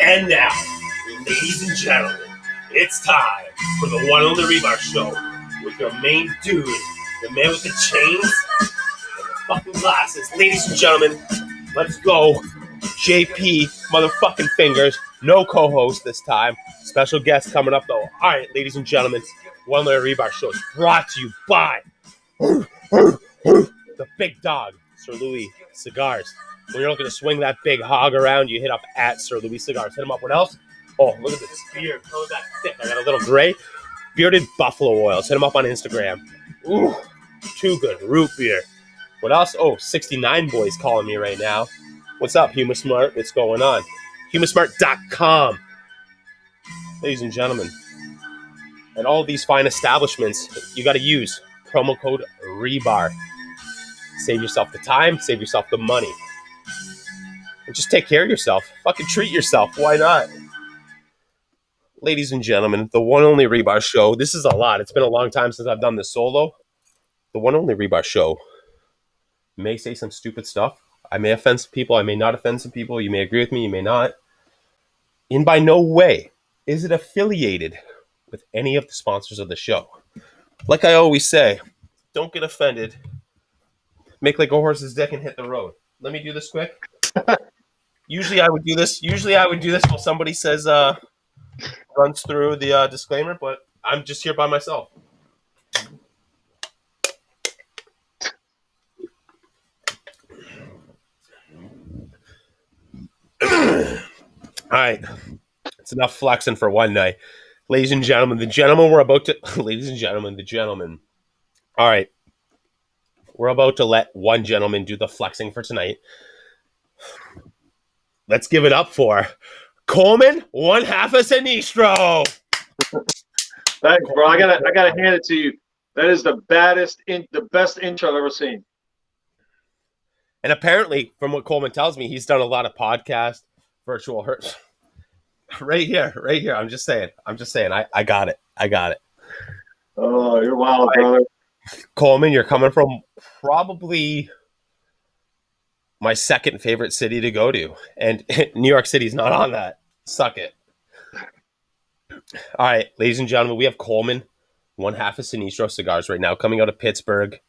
And now, ladies and gentlemen, it's time for the one only Rebar Show with your main dude, the man with the chains and the fucking glasses. Ladies and gentlemen, let's go. JP motherfucking Fingers, no co-host this time. Special guest coming up though. All right, ladies and gentlemen, one only Rebar Show is brought to you by the big dog, Sir Louis Cigars. When you're looking to swing that big hog around, you hit up at Sir Louis Cigars. Hit him up. What else? Oh, look at this beard. How is that thick? I got a little gray. Bearded buffalo oils. Hit him up on Instagram. Ooh, too good. Root beer. What else? Oh, 69 boys calling me right now. What's up, Humasmart? What's going on? Humasmart.com. Ladies and gentlemen, at all these fine establishments, you got to use promo code REBAR. Save yourself the time. Save yourself the money. And just take care of yourself. Fucking treat yourself. Why not? Ladies and gentlemen, the one only Rebar Show. This is a lot. It's been a long time since I've done this solo. The one only Rebar Show may say some stupid stuff. I may offend some people. I may not offend some people. You may agree with me. You may not. In by no way is it affiliated with any of the sponsors of the show. Like I always say, don't get offended. Make like a horse's dick and hit the road. Let me do this quick. Usually I would do this while somebody says runs through the disclaimer, but I'm just here by myself. All right. It's enough flexing for one night. Ladies and gentlemen, the gentleman. All right. We're about to let one gentleman do the flexing for tonight. Let's give it up for Coleman, one half of Sinistro. Thanks, bro. I gotta hand it to you. That is the best intro I've ever seen. And apparently, from what Coleman tells me, he's done a lot of podcasts, virtual hurts. Right here. I'm just saying. I got it. Oh, you're wild, brother. Coleman, you're coming from probably my second favorite city to go to. And New York City's not on that. Suck it. All right, ladies and gentlemen, we have Coleman, one half of Sinistro Cigars right now, coming out of Pittsburgh.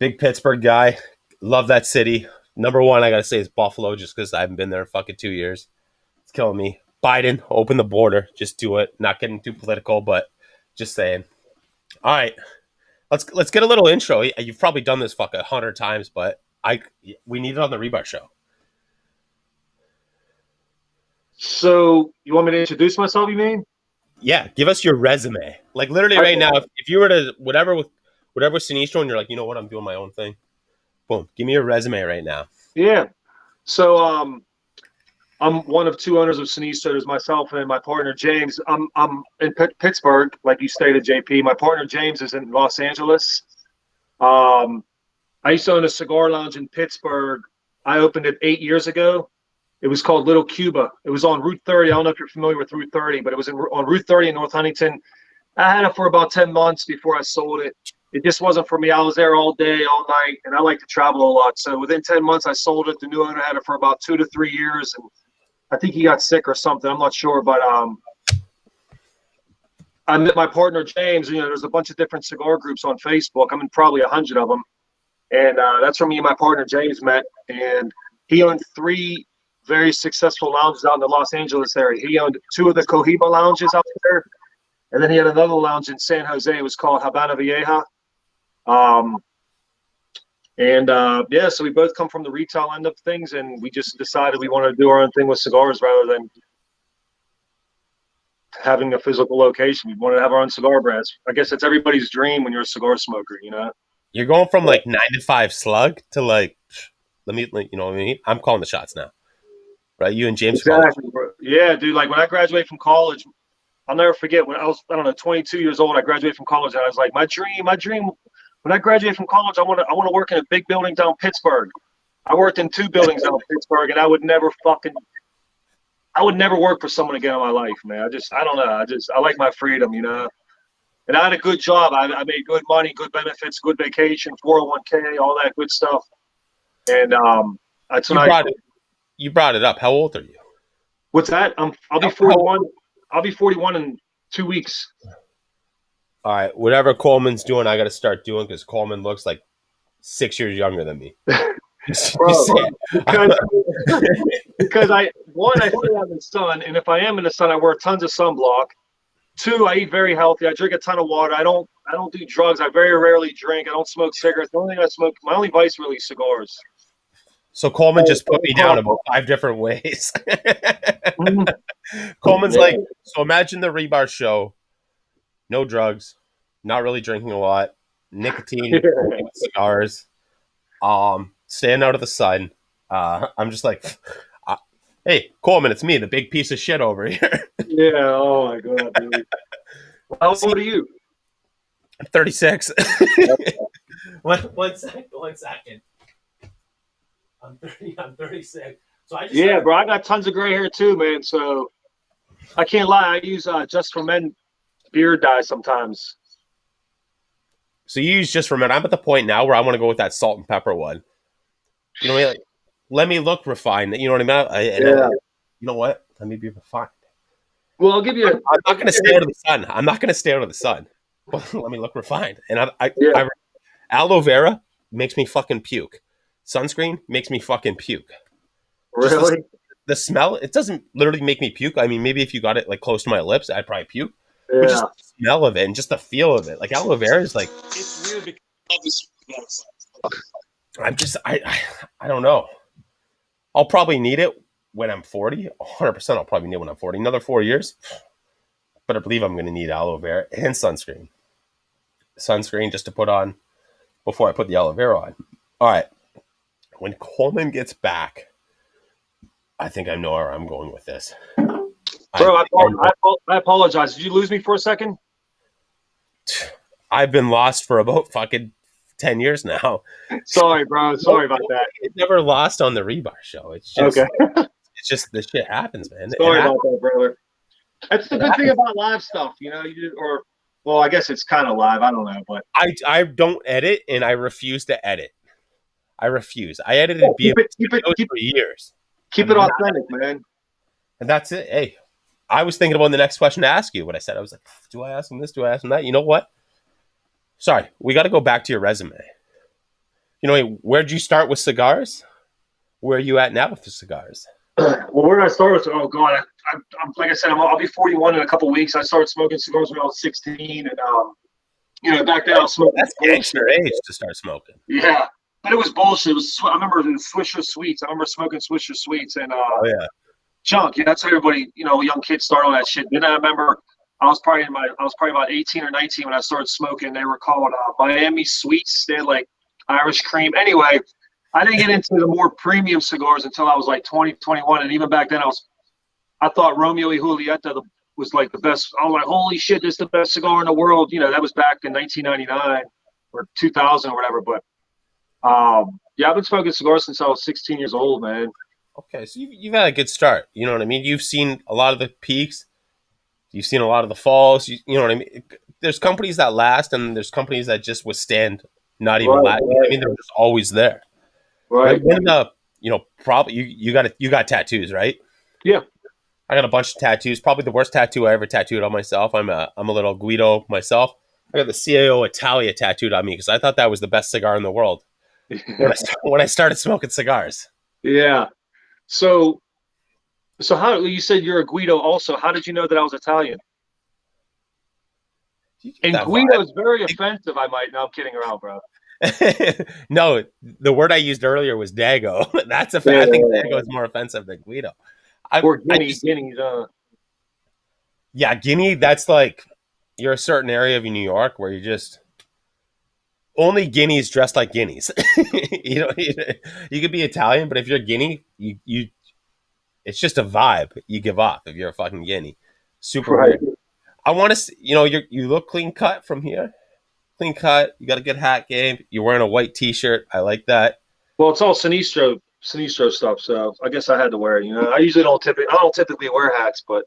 Big Pittsburgh guy. Love that city. Number one, I got to say, is Buffalo, just because I haven't been there in fucking 2 years. It's killing me. Biden, open the border. Just do it. Not getting too political, but just saying. All right. Let's get a little intro. You've probably done this 100 times, but we need it on the Rebar Show. So you want me to introduce myself, you mean? Yeah, give us your resume. Like literally right now, if you were to whatever with Sinistro and you're like, you know what, I'm doing my own thing. Boom. Give me your resume right now. Yeah. So I'm one of two owners of Sinistro. There's myself and my partner James. I'm in Pittsburgh, like you stated, JP. My partner James is in Los Angeles. I used to own a cigar lounge in Pittsburgh. I opened it 8 years ago. It was called Little Cuba. It was on Route 30. I don't know if you're familiar with Route 30, but it was on Route 30 in North Huntington. I had it for about 10 months before I sold it. It just wasn't for me. I was there all day, all night, and I like to travel a lot. So within 10 months, I sold it. The new owner had it for about 2 to 3 years, and I think he got sick or something. I'm not sure, but I met my partner James. You know, there's a bunch of different cigar groups on Facebook. I'm in probably 100 of them, and that's where me and my partner James met. And he owned 3 very successful lounges out in the Los Angeles area. He owned 2 of the Cohiba lounges out there, and then he had another lounge in San Jose. It was called Habana Vieja. So we both come from the retail end of things, and we just decided we wanted to do our own thing with cigars rather than having a physical location. We wanted to have our own cigar brands. I guess it's everybody's dream when you're a cigar smoker, you know? You're going from like 9 to 5 slug to like, you know what I mean? I'm calling the shots now. Right? You and James. Exactly. Yeah, dude. Like when I graduated from college, I'll never forget when I was, 22 years old. I graduated from college, and I was like, my dream. When I graduate from college, I want to work in a big building down Pittsburgh. I worked in 2 buildings down Pittsburgh, and I would never work for someone again in my life, man. I don't know. I like my freedom, you know. And I had a good job. I made good money, good benefits, good vacation, 401k, all that good stuff. And that's when you brought it up. How old are you? What's that? I'll be 41. I'll be 41 in 2 weeks. All right, whatever Coleman's doing, I got to start doing because Coleman looks like 6 years younger than me. Bro, because I stay out in the sun, and if I am in the sun, I wear tons of sunblock. 2, I eat very healthy. I drink a ton of water. I don't do drugs. I very rarely drink. I don't smoke cigarettes. The only thing I smoke, my only vice really is cigars. So Coleman just put me down about 5 different ways. Coleman's like, so imagine the Rebar show, no drugs, not really drinking a lot, nicotine, cigars, staying out of the sun. I'm just like, hey, Coleman, it's me, the big piece of shit over here. Yeah, oh my God, dude. How old are you? I'm 36. One second. I'm 36. So I just bro, I got tons of gray hair too, man. So I can't lie. I use Just for Men beard dye sometimes. So you use Just for Men. I'm at the point now where I want to go with that salt and pepper one. You know, like, let me look refined. You know what I mean? You know what? Let me be refined. Well, I'll give you. I'm not going to stare to the sun. I'm not going to stare to the sun. Let me look refined. And aloe vera makes me fucking puke. Sunscreen makes me fucking puke. Really? The smell, it doesn't literally make me puke. I mean, maybe if you got it like close to my lips, I'd probably puke. Yeah. But just the smell of it and just the feel of it. Like aloe vera is like, It's weird because I don't know. I'll probably need it when I'm 40. 100% I'll probably need it when I'm 40. Another 4 years. But I believe I'm going to need aloe vera and sunscreen. Sunscreen just to put on before I put the aloe vera on. All right. When Coleman gets back, I think I know where I'm going with this. Bro, I apologize. Did you lose me for a second? I've been lost for about fucking 10 years now. Sorry, bro. Sorry about that. It never lost on the Rebar show. It's just, okay. It's just the shit happens, man. Sorry about that, brother. That's the good thing about live stuff, you know. Well, I guess it's kind of live. I don't know, but I don't edit, and I refuse to edit. I refuse. I edited keep it for years. Keep it authentic, man. And that's it. Hey, I was thinking about the next question to ask you. What I said, I was like, do I ask him this? Do I ask him that? You know what? Sorry, we got to go back to your resume. You know, where'd you start with cigars? Where are you at now with the cigars? Well, where did I start with? Oh God, I'm like I said, I'll be 41 in a couple of weeks. I started smoking cigars when I was 16, and back then I was smoking. That's gangster age to start smoking. Yeah, but it was bullshit. I remember the Swisher Sweets. I remember smoking Swisher Sweets and junk. Yeah, that's how everybody, young kids start on that shit. Then I remember I was probably about 18 or 19 when I started smoking. They were called Miami Sweets. They had like Irish cream. Anyway, I didn't get into the more premium cigars until I was like 20, 21. And even back then I thought Romeo y Julieta was like the best. I was like, holy shit, this is the best cigar in the world. That was back in 1999 or 2000 or whatever. But I've been smoking cigars since I was 16 years old, man. Okay, so you've had a good start. You know what I mean? You've seen a lot of the peaks. You've seen a lot of the falls. You know what I mean? There's companies that last, and there's companies that just withstand not even last. You know what I mean? They're just always there. Right. One of the, probably you got tattoos, right? Yeah. I got a bunch of tattoos. Probably the worst tattoo I ever tattooed on myself. I'm a little Guido myself. I got the CAO Italia tattooed on me because I thought that was the best cigar in the world when I started smoking cigars. Yeah. So how you said you're a Guido also? How did you know that I was Italian? And Guido is very offensive. I'm kidding around, bro. No, the word I used earlier was Dago. That's a fact. I think Dago is more offensive than Guido. Or Guinea. Yeah, Guinea. That's like you're a certain area of New York where you just only Guineas dressed like Guineas. You could be Italian, but if you're Guinea, you it's just a vibe you give off if you're a fucking Guinea. Super weird. I want to see, you look clean cut from here. Clean cut. You got a good hat game. You're wearing a white T-shirt. I like that. Well, it's all Sinistro stuff, so I guess I had to wear it. I usually don't typically wear hats, but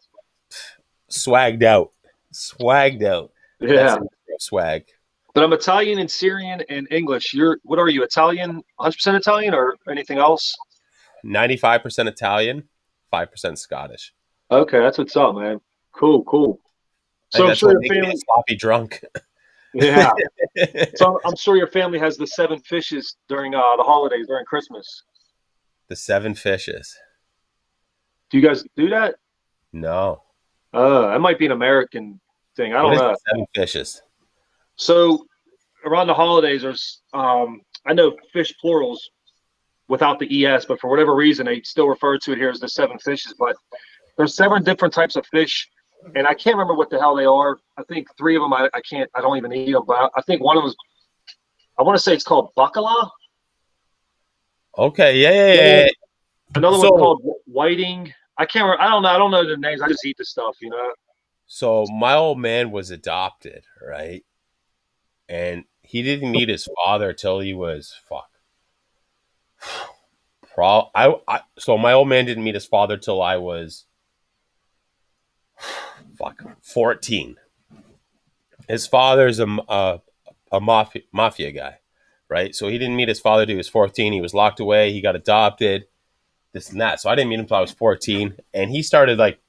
swagged out. Yeah, swag. But I'm Italian and Syrian and English. What are you? Italian? 100% Italian or anything else? 95% Italian, 5% Scottish. Okay, that's what's up, man. Cool, cool. Like So I'm that's sure what your makes me a family, sloppy drunk. yeah. So I'm sure your family has the seven fishes during the holidays, during Christmas. The seven fishes. Do you guys do that? No. That might be an American thing. I What don't is know. the seven fishes? So around the holidays, there's I know fish plurals without the es, but for whatever reason, they still refer to it here as the seven fishes. But there's seven different types of fish, and I can't remember what the hell they are. I think three of them I can't. I don't even eat them. But I think one of them is, I want to say it's called bacala. Okay, yeah, yeah, yeah, Yeah. yeah. Another one's So, called whiting. I can't. I don't know. I don't know the names. I just eat the stuff. You know. so my old man was adopted, right? And he didn't meet his father till he was fuck. So my old man didn't meet his father till I was fuck 14. His father's a mafia guy, right? So he didn't meet his father till he was 14. He was locked away. He got adopted, this and that. So I didn't meet him until I was 14. And he started like,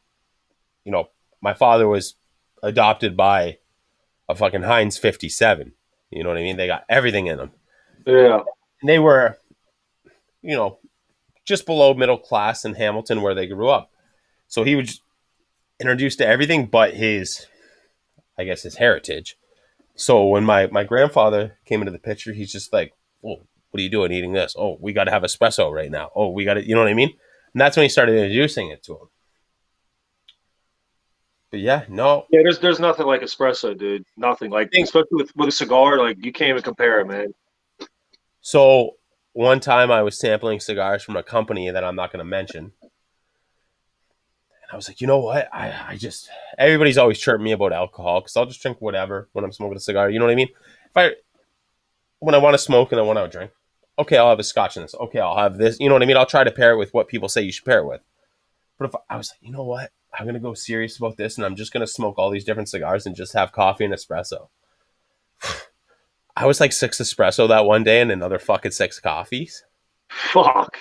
you know, my father was adopted by a fucking Heinz 57. You know what I mean? They got everything in them. Yeah. And they were, you know, just below middle class in Hamilton where they grew up. So he was introduced to everything but his, I guess, his heritage. So when my grandfather came into the picture, he's just like, "Oh, what are you doing eating this? Oh, we got to have espresso right now. Oh, we got to," you know what I mean? And that's when he started introducing it to him. But yeah, no, Yeah, there's nothing like espresso, dude. Nothing I like, think especially with a cigar, like you can't even compare it, man. so. One time I was sampling cigars from a company that I'm not going to mention. And I was like, you know what? I just, everybody's always chirping me about alcohol because I'll just drink whatever when I'm smoking a cigar. You know what I mean? If I, when I want to smoke and I want to drink, okay, I'll have a scotch in this. Okay, I'll have this. You know what I mean? I'll try to pair it with what people say you should pair it with. But if I was like, you know what? I'm going to go serious about this and I'm just going to smoke all these different cigars and just have coffee and espresso. I was like six espresso that one day and another fucking six coffees. Fuck,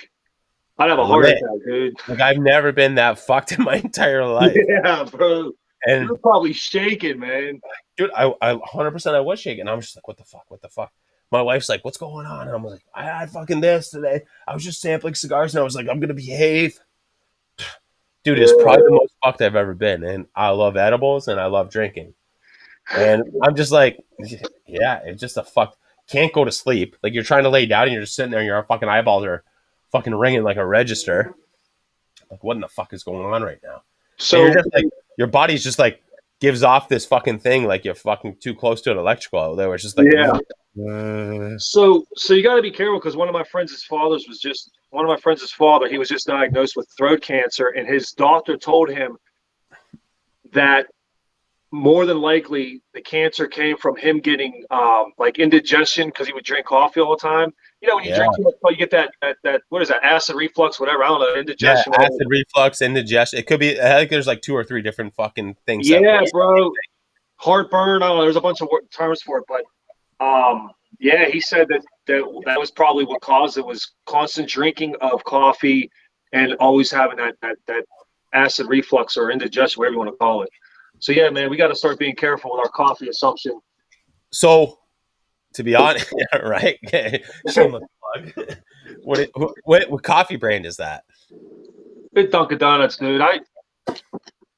I'd have a heart Lit. attack, dude. Like I've never been that fucked in my entire life. Yeah, bro. And You're probably shaking, man. dude, I 100% I was shaking. I'm just like, what the fuck? What the fuck? My wife's like, what's going on? And I'm like, I had fucking this today. I was just sampling cigars and I was like, I'm going to behave. Dude, it's Yeah. probably the most fucked I've ever been. And I love edibles and I love drinking. And I'm just like, yeah, it's just a fuck. Can't go to sleep. Like you're trying to lay down and you're just sitting there and your fucking eyeballs are fucking ringing like a register. Like, what in the fuck is going on right now? And you're So just like, your body's just like gives off this fucking thing like you're fucking too close to an electrical out there. Where it's just like, yeah. uh, So you got to be careful because one of my friends' father. He was just diagnosed with throat cancer, and his doctor told him that more than likely the cancer came from him getting like indigestion because he would drink coffee all the time. You know, when you yeah, drink too much, you get that what is that, acid reflux, whatever. I don't know, yeah, indigestion, whatever. acid reflux, indigestion. It could be. I think there's like two or three different fucking things that. Yeah, bro. Heartburn. I don't know. There's a bunch of terms for it, but yeah, he said that was probably what caused it, was constant drinking of coffee and always having that acid reflux or indigestion, whatever you want to call it. So yeah, man, we got to start being careful with our coffee assumption. So to be honest, right? Shameless plug. What coffee brand is that? Big Dunkin' Donuts, dude.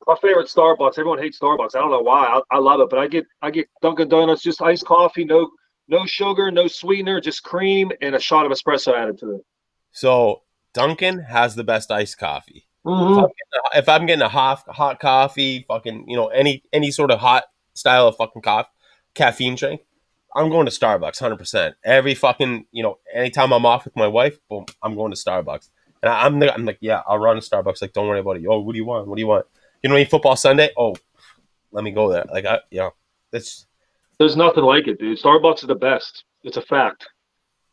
My favorite Starbucks. Everyone hates Starbucks. I don't know why. I love it, but I get Dunkin' Donuts, just iced coffee, no sugar, no sweetener, just cream and a shot of espresso added to it. So Dunkin' has the best iced coffee. Mm-hmm. If I'm getting a hot coffee, fucking any sort of hot style of fucking caffeine drink, I'm going to Starbucks 100%. Every fucking anytime I'm off with my wife, boom, I'm going to Starbucks. And I'm like, yeah, I'll run to Starbucks. Like, don't worry about it. Oh, what do you want? What do you want? You know, any football Sunday? Oh, let me go there. Like, that's There's nothing like it, dude. Starbucks is the best. It's a fact.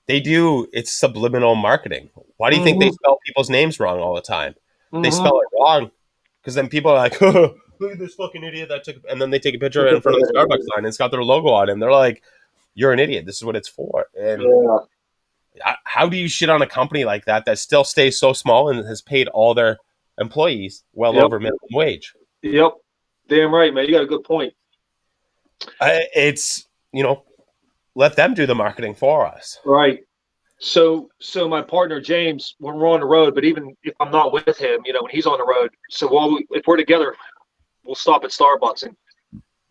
they do. It's subliminal marketing. Why do you think they Mm-hmm. spell people's names wrong all the time? They Mm-hmm. spell it wrong because then people are like, look at this fucking idiot that took, and then they take a picture of it in front of the Starbucks sign and it's got their logo on it. And they're like, you're an idiot. This is what it's for. And Yeah. how do you shit on a company like that that still stays so small and has paid all their employees well Yep. over minimum wage. Yep. Damn right, man. You got a good point. It's, let them do the marketing for us. Right. So my partner James, when we're on the road, but even if I'm not with him, when he's on the road, so if we're together, we'll stop at Starbucks, and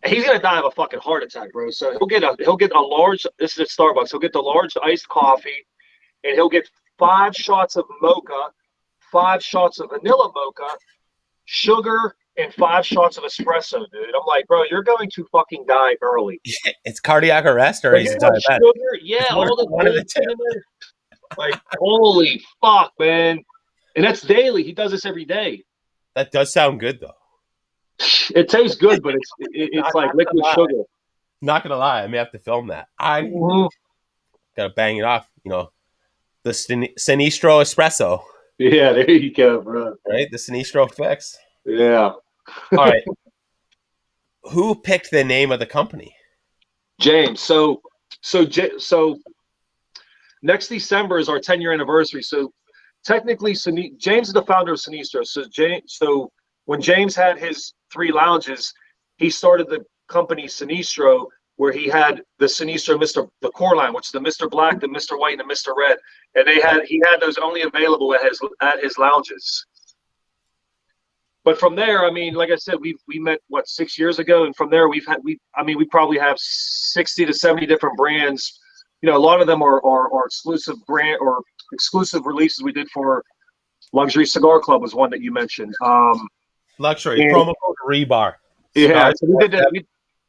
he's gonna die of a fucking heart attack, bro. So he'll get a large. This is at Starbucks. He'll get the large iced coffee, and he'll get 5 shots of mocha, 5 shots of vanilla mocha, sugar, and 5 shots of espresso, dude. I'm like, bro, you're going to fucking die early. It's cardiac arrest or Like, he's you a know, diabetic. sugar, yeah, all the One of the two. in there. Like, holy fuck, man. And that's daily. He does this every day. That does sound good, though. It tastes good, but it's like liquid sugar. Not gonna lie, I may have to film that. I gotta bang it off. The Sinistro espresso. Yeah, there you go, bro. Right, the Sinistro fix. Yeah. All right. Who picked the name of the company? James. So next December is our 10-year anniversary. So technically, James is the founder of Sinistro. So when James had his 3 lounges, he started the company Sinistro, where he had the Sinistro the core line, which is the Mr. Black, the Mr. White, and the Mr. Red, and he had those only available at his lounges. But from there, I mean, like I said, we met 6 years ago, and from there we probably have 60 to 70 different brands. A lot of them are exclusive brand or exclusive releases we did for Luxury Cigar Club was one that you mentioned. Luxury promo code Rebar. Yeah, so we did that.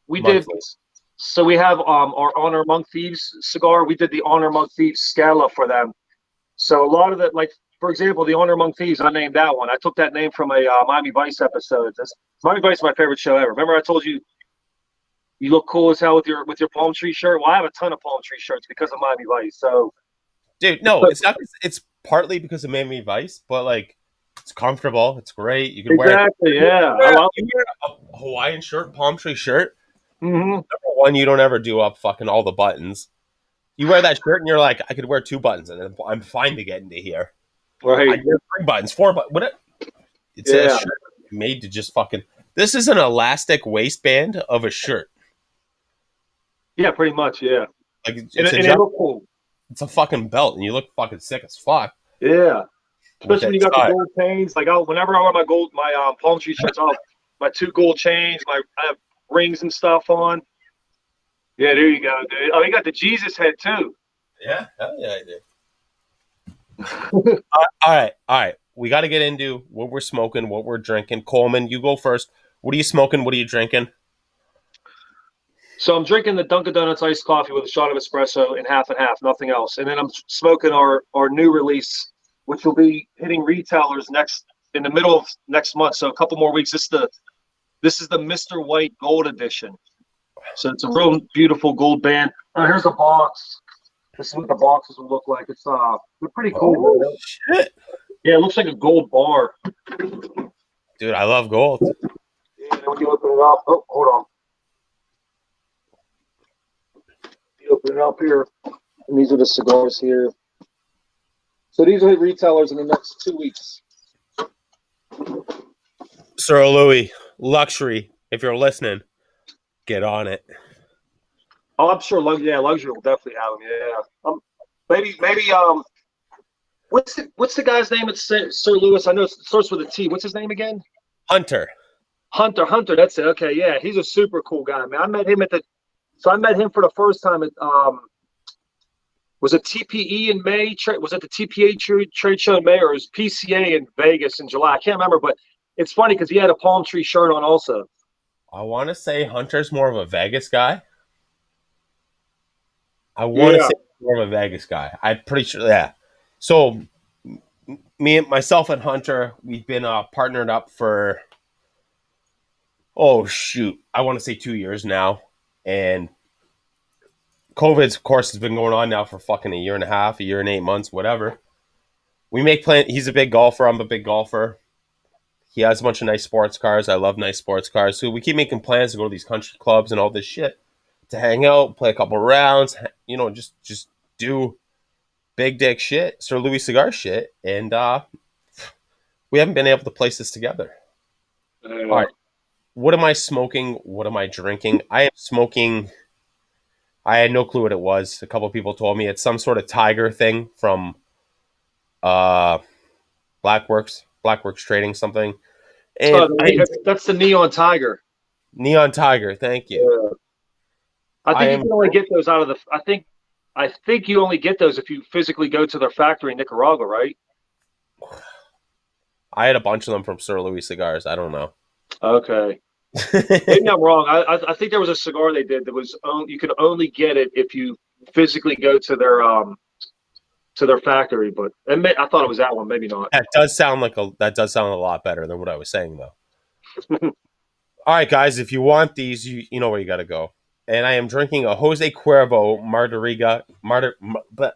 We did. So we have our Honor Monk Thieves cigar. We did the Honor Monk Thieves Scala for them. So a lot of it, like for example, the Honor Monk Thieves, I named that one. I took that name from a Miami Vice episode. Miami Vice is my favorite show ever. Remember I told you you look cool as hell with your palm tree shirt? Well, I have a ton of palm tree shirts because of Miami Vice. So, dude, no, it's not. It's partly because of Miami Vice, but like it's comfortable. It's great. You can wear it. Yeah. You wear a Hawaiian shirt, palm tree shirt. Mm-hmm. Number one, you don't ever do up fucking all the buttons. You wear that shirt and you're like, I could wear 2 buttons and I'm fine to get into here. Right. I wear 3 buttons, 4 buttons. It's a shirt made to just fucking. This is an elastic waistband of a shirt. Yeah, pretty much. Yeah. Like it look cool. It's a fucking belt, and you look fucking sick as fuck. Yeah. Especially when you got the gold chains. Like, whenever I wear my palm tree shirts, my 2 gold chains, I have rings and stuff on. Yeah, there you go, dude. Oh, you got the Jesus head too. Yeah, hell yeah, I do. All right. We got to get into what we're smoking, what we're drinking. Coleman, you go first. What are you smoking? What are you drinking? So I'm drinking the Dunkin' Donuts iced coffee with a shot of espresso and half, nothing else. And then I'm smoking our new release, which will be hitting retailers in the middle of next month. So a couple more weeks. This is the Mr. White Gold Edition. So it's a real beautiful gold band. Here's a box. This is what the boxes will look like. They're pretty cool. Oh, shit. Yeah, it looks like a gold bar. Dude, I love gold. Yeah, when you open it up, oh, hold on. You open it up here, and these are the cigars here. So these will hit retailers in the next 2 weeks. Sir Louis, Luxury, if you're listening, get on it. Oh, I'm sure. Luxury will definitely have them. Yeah. Maybe. What's the guy's name? It's Sir Louis. I know it starts with a T. What's his name again? Hunter. That's it. Okay, yeah, he's a super cool guy, man. I met him for the first time at was it TPE in May? Was it the TPA trade show in May, or was PCA in Vegas in July? I can't remember, but it's funny because he had a palm tree shirt on also. I want to say Hunter's more of a Vegas guy. I'm pretty sure. Yeah. So myself and Hunter, we've been partnered up for, I want to say 2 years now. And COVID, of course, has been going on now for fucking a year and a half, a year and 8 months, whatever. We make plans. He's a big golfer. I'm a big golfer. He has a bunch of nice sports cars. I love nice sports cars. So we keep making plans to go to these country clubs and all this shit to hang out, play a couple rounds, just do big dick shit, Sir Louis cigar shit. And We haven't been able to place this together. All right. What am I smoking? What am I drinking? I am smoking. I had no clue what it was. A couple of people told me it's some sort of tiger thing from uh Blackworks Trading something. And That's the neon tiger. Neon Tiger, thank you. Yeah. I I think you am can only get those out of the. I think you only get those if you physically go to their factory in Nicaragua, right? I had a bunch of them from Sir Louis Cigars. I don't know. Okay, maybe I'm wrong. I think there was a cigar they did that was you could only get it if you physically go to their factory. But I thought it was that one. Maybe not. That does sound a lot better than what I was saying though. All right, guys, if you want these, you know where you got to go. And I am drinking a Jose Cuervo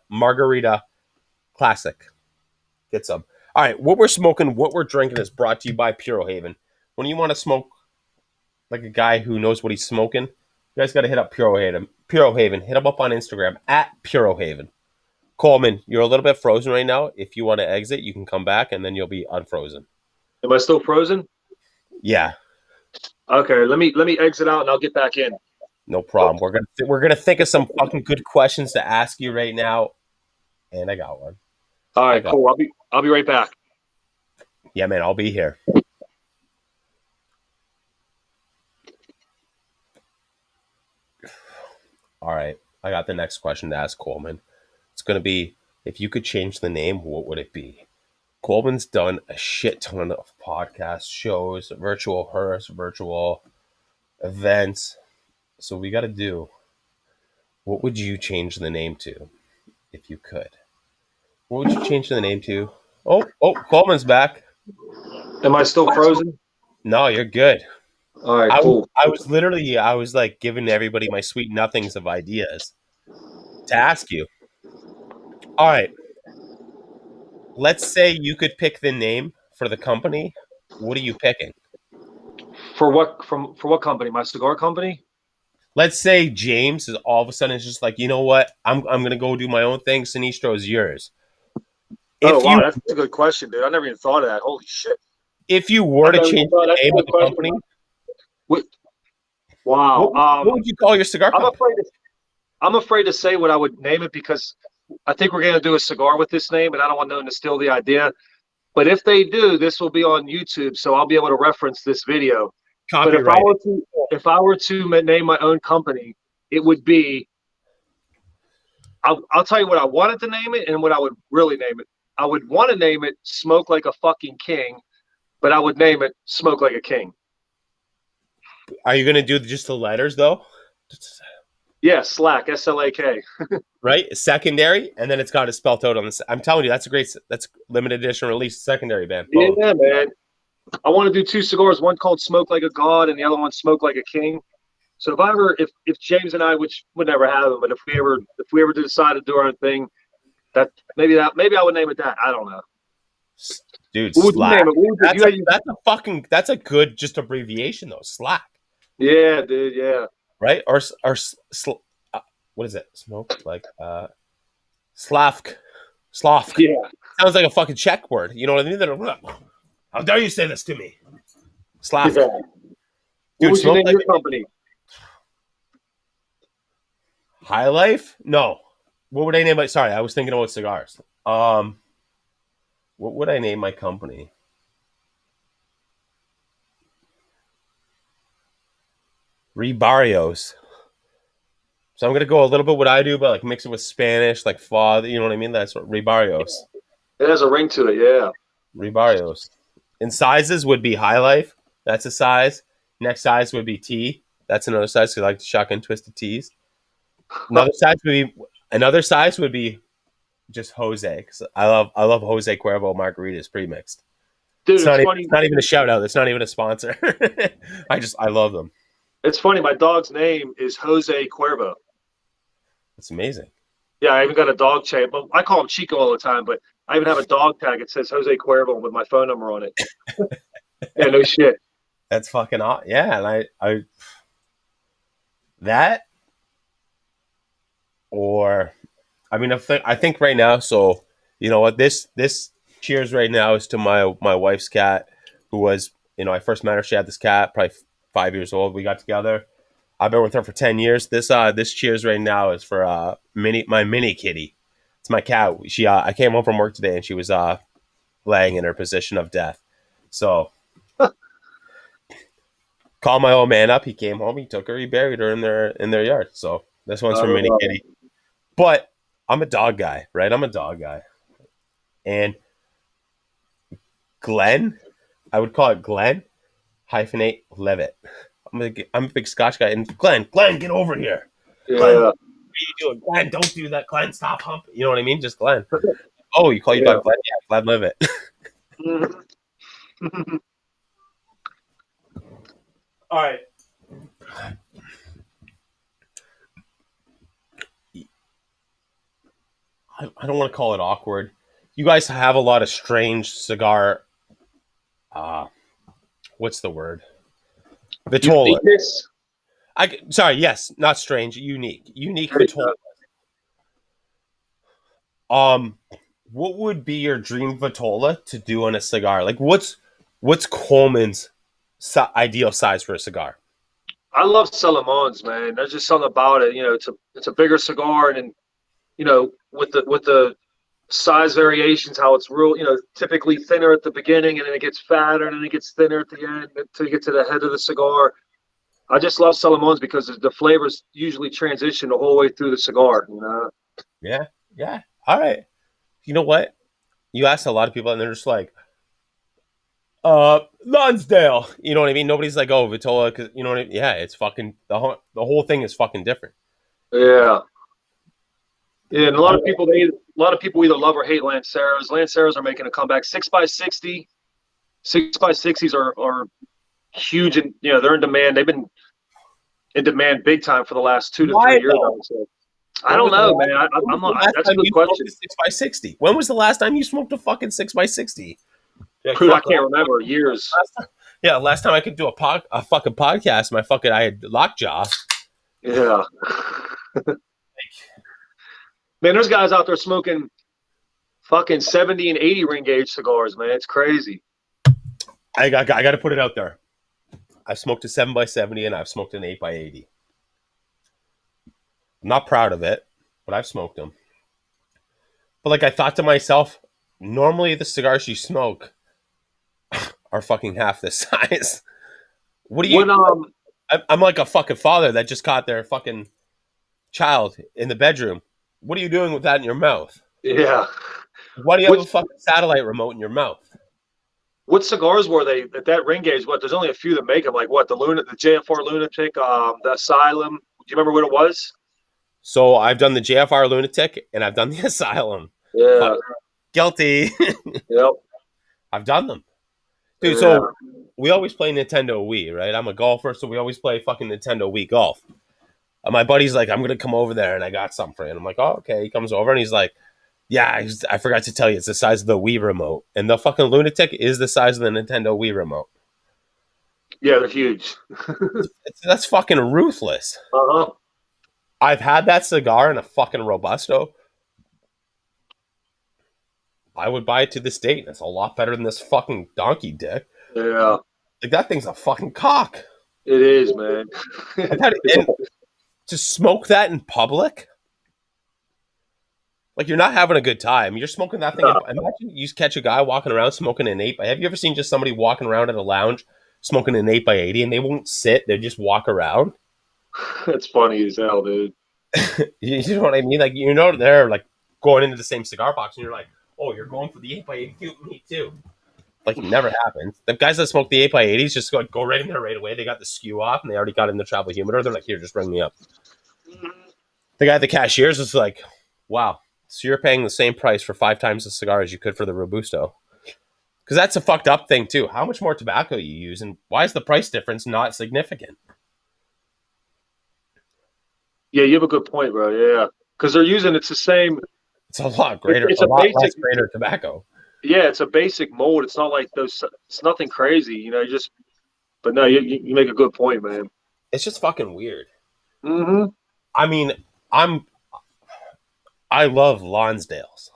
Margarita Classic. Get some. All right, what we're smoking, what we're drinking is brought to you by Puro Haven. When you want to smoke like a guy who knows what he's smoking, you guys got to hit up Puro Haven. Puro Haven. Hit them up on Instagram at Puro Haven. Coleman, you're a little bit frozen right now. If you want to exit, you can come back, and then you'll be unfrozen. Am I still frozen? Yeah. Okay, let me exit out and I'll get back in. No problem. We're gonna think of some fucking good questions to ask you right now, and I got one. All right, cool. I'll be right back. Yeah, man, I'll be here. All right, I got the next question to ask Coleman. It's gonna be, if you could change the name, what would it be? Coleman's done a shit ton of podcast shows, virtual hearse, virtual events. So we got to do. What would you change the name to, if you could? What would you change the name to? Oh, Coleman's back. Am I still frozen? No, you're good. All right, cool. I was like giving everybody my sweet nothings of ideas to ask you. All right, let's say you could pick the name for the company. What are you picking? For what company? My cigar company? Let's say James is all of a sudden is just like, you know what? I'm gonna go do my own thing. Sinistro is yours. Oh If wow, you that's a good question, dude. I never even thought of that. Holy shit. if you were to change the That's a name of good the question. company, Wow. what would you call your cigar company? I'm afraid to say what I would name it because I think we're going to do a cigar with this name, and I don't want to steal the idea. But if they do, this will be on YouTube, so I'll be able to reference this video. But Copyright. if I were to name my own company, it would be. I'll tell you what I wanted to name it and what I would really name it. I would want to name it "Smoke Like a Fucking King," but I would name it "Smoke Like a King." Are you gonna do just the letters though? Yeah, Slack, SLAK. Right, secondary, and then it's got it spelled out on this. I'm telling you, that's limited edition release secondary band. Boom. Yeah, man. I want to do two cigars, one called Smoke Like a God and the other one Smoke Like a King. So if James and I, which would never happen, but if we ever decide to do our own thing, maybe I would name it that. I don't know. Dude, What would you Slack. name it? That's a good just abbreviation though. Slack. Yeah, dude. Yeah. Right? What is it? Smoke like Slavk. Slavk. Yeah. Sounds like a fucking Czech word. You know what I mean? How dare you say this to me? Slavk. Yeah. Dude, what would you name your company? High Life? No. What would I name it? Sorry, I was thinking about cigars. What would I name my company? Rebarios. So I'm gonna go a little bit what I do, but like mix it with Spanish, like father. You know what I mean? That's what Rebarios. It has a ring to it. Yeah. Rebarios. And sizes would be High Life. That's a size. Next size would be T. That's another size because I like to shotgun twisted T's. Another size would be just Jose because I love Jose Cuervo margaritas pre-mixed. Dude, It's not even a shout out. It's not even a sponsor. I love them. It's funny. My dog's name is Jose Cuervo. It's amazing. Yeah, I even got a dog tag. But I call him Chico all the time, but I even have a dog tag. It says Jose Cuervo with my phone number on it. Yeah, no shit. That's fucking awesome. Yeah, and I that or I mean I think right now. So you know what this cheers right now is to my wife's cat, who was, I first met her. She had this cat, probably 5 years old. We got together. I've been with her for 10 years. This cheers right now is for my mini kitty. It's my cat. I came home from work today and she was laying in her position of death. So call my old man up. He came home. He took her. He buried her in their yard. So this one's for mini kitty. But I'm a dog guy, right? I'm a dog guy. And Glenn, I would call it Glenn hyphenate Levitt. I'm a big Scotch guy. And Glenn, get over here. Yeah. Glenn, what are you doing? Glenn, don't do that. Glenn, stop humping. You know what I mean? Just Glenn. Oh, you call your dog Glenn? Yeah, Glenn Levitt. All right. I don't want to call it awkward. You guys have a lot of strange cigar. What's the word? Vitola. Sorry, yes, not strange. Unique Vitola. What would be your dream Vitola to do on a cigar? Like, what's Coleman's ideal size for a cigar? I love Salamons, man. There's just something about it. It's a bigger cigar, and with the size variations, how it's real. Typically thinner at the beginning, and then it gets fatter, and then it gets thinner at the end until you get to the head of the cigar. I just love Salamons because the flavors usually transition the whole way through the cigar. Yeah. All right. You know what? You ask a lot of people, and they're just like, Lonsdale. You know what I mean? Nobody's like, oh, Vitola, because you know what I mean? Yeah, it's fucking the whole thing is fucking different. Yeah. Yeah, and a lot of people either love or hate Lanceros. Lanceros are making a comeback. 6x60, 6x60s are huge, and they're in demand. They've been in demand big time for the last 2 to 3 years. I don't know, man. I'm not. That's a good question. 6x60. When was the last time you smoked a fucking 6x60? I can't remember. Years. Last time I could do a fucking podcast, I had lockjaw. Yeah. Man, there's guys out there smoking fucking 70 and 80 ring gauge cigars, man. It's crazy. I got to put it out there. I've smoked a 7x70 and I've smoked an 8x80. I'm not proud of it, but I've smoked them. But I thought to myself, normally the cigars you smoke are fucking half this size. What do you? I'm like a fucking father that just caught their fucking child in the bedroom. What are you doing with that in your mouth? Yeah. Why do you have a fucking satellite remote in your mouth? What cigars were they at that ring gauge? There's only a few that make them. Like what? The JFR Lunatic, the Asylum. Do you remember what it was? So I've done the JFR Lunatic and I've done the Asylum. Yeah. Guilty. Yep. I've done them. Dude, so we always play Nintendo Wii, right? I'm a golfer, so we always play fucking Nintendo Wii golf. My buddy's like, I'm going to come over there and I got something for you. And I'm like, oh, okay. He comes over and he's like, yeah, I forgot to tell you, it's the size of the Wii remote. And the fucking Lunatic is the size of the Nintendo Wii remote. Yeah, they're huge. That's fucking ruthless. Uh-huh. I've had that cigar in a fucking Robusto. I would buy it to this date. It's a lot better than this fucking donkey dick. Yeah. That thing's a fucking cock. It is, man. And to smoke that in public? You're not having a good time. You're smoking that thing. Imagine you catch a guy walking around smoking an 8x. Have you ever seen just somebody walking around at a lounge smoking an 8x80 and they won't sit? They just walk around. That's funny as hell, dude. You know what I mean? They're going into the same cigar box and you're like, oh, you're going for the 8x80? Me too. It never happens. The guys that smoke the 8x80s just go right in there right away. They got the skew off and they already got in the travel humidor. They're like, here, just ring me up. The guy at the cashiers is like, wow. So you're paying the same price for 5 times the cigar as you could for the Robusto. Because that's a fucked up thing, too. How much more tobacco you use, and why is the price difference not significant? Yeah, you have a good point, bro. Yeah. Because they're using, it's the same. It's a lot greater. It's a lot less greater tobacco. Yeah, it's a basic mold. It's not like those, it's nothing crazy, but no, you make a good point, man. It's just fucking weird. Mm-hmm. I mean, I love Lonsdales.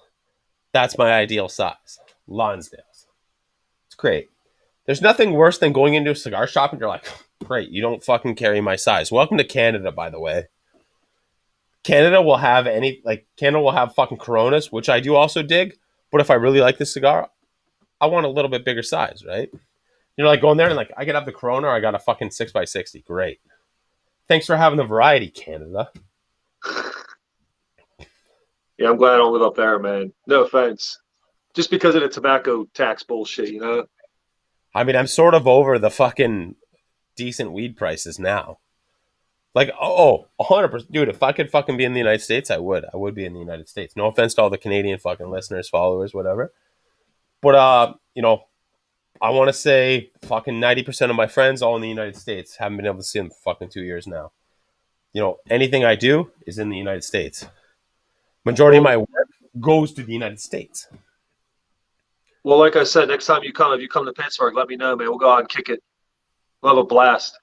That's my ideal size. Lonsdale's. It's great. There's nothing worse than going into a cigar shop and you're like, great, you don't fucking carry my size. Welcome to Canada, by the way. Canada will have fucking Coronas, which I do also dig. But if I really like this cigar, I want a little bit bigger size, right? You're like going there and like, I could have the Corona or I got a fucking 6x60. Great. Thanks for having the variety, Canada. Yeah, I'm glad I don't live up there, man. No offense. Just because of the tobacco tax bullshit, you know? I mean, I'm sort of over the fucking decent weed prices now. Like, 100%. Dude, if I could fucking be in the United States, I would. I would be in the United States. No offense to all the Canadian fucking listeners, followers, whatever. But, I want to say fucking 90% of my friends all in the United States. Haven't been able to see them for fucking 2 years now. Anything I do is in the United States. Majority of my work goes to the United States. Well, like I said, next time if you come to Pittsburgh, let me know, man. We'll go out and kick it. We'll have a blast.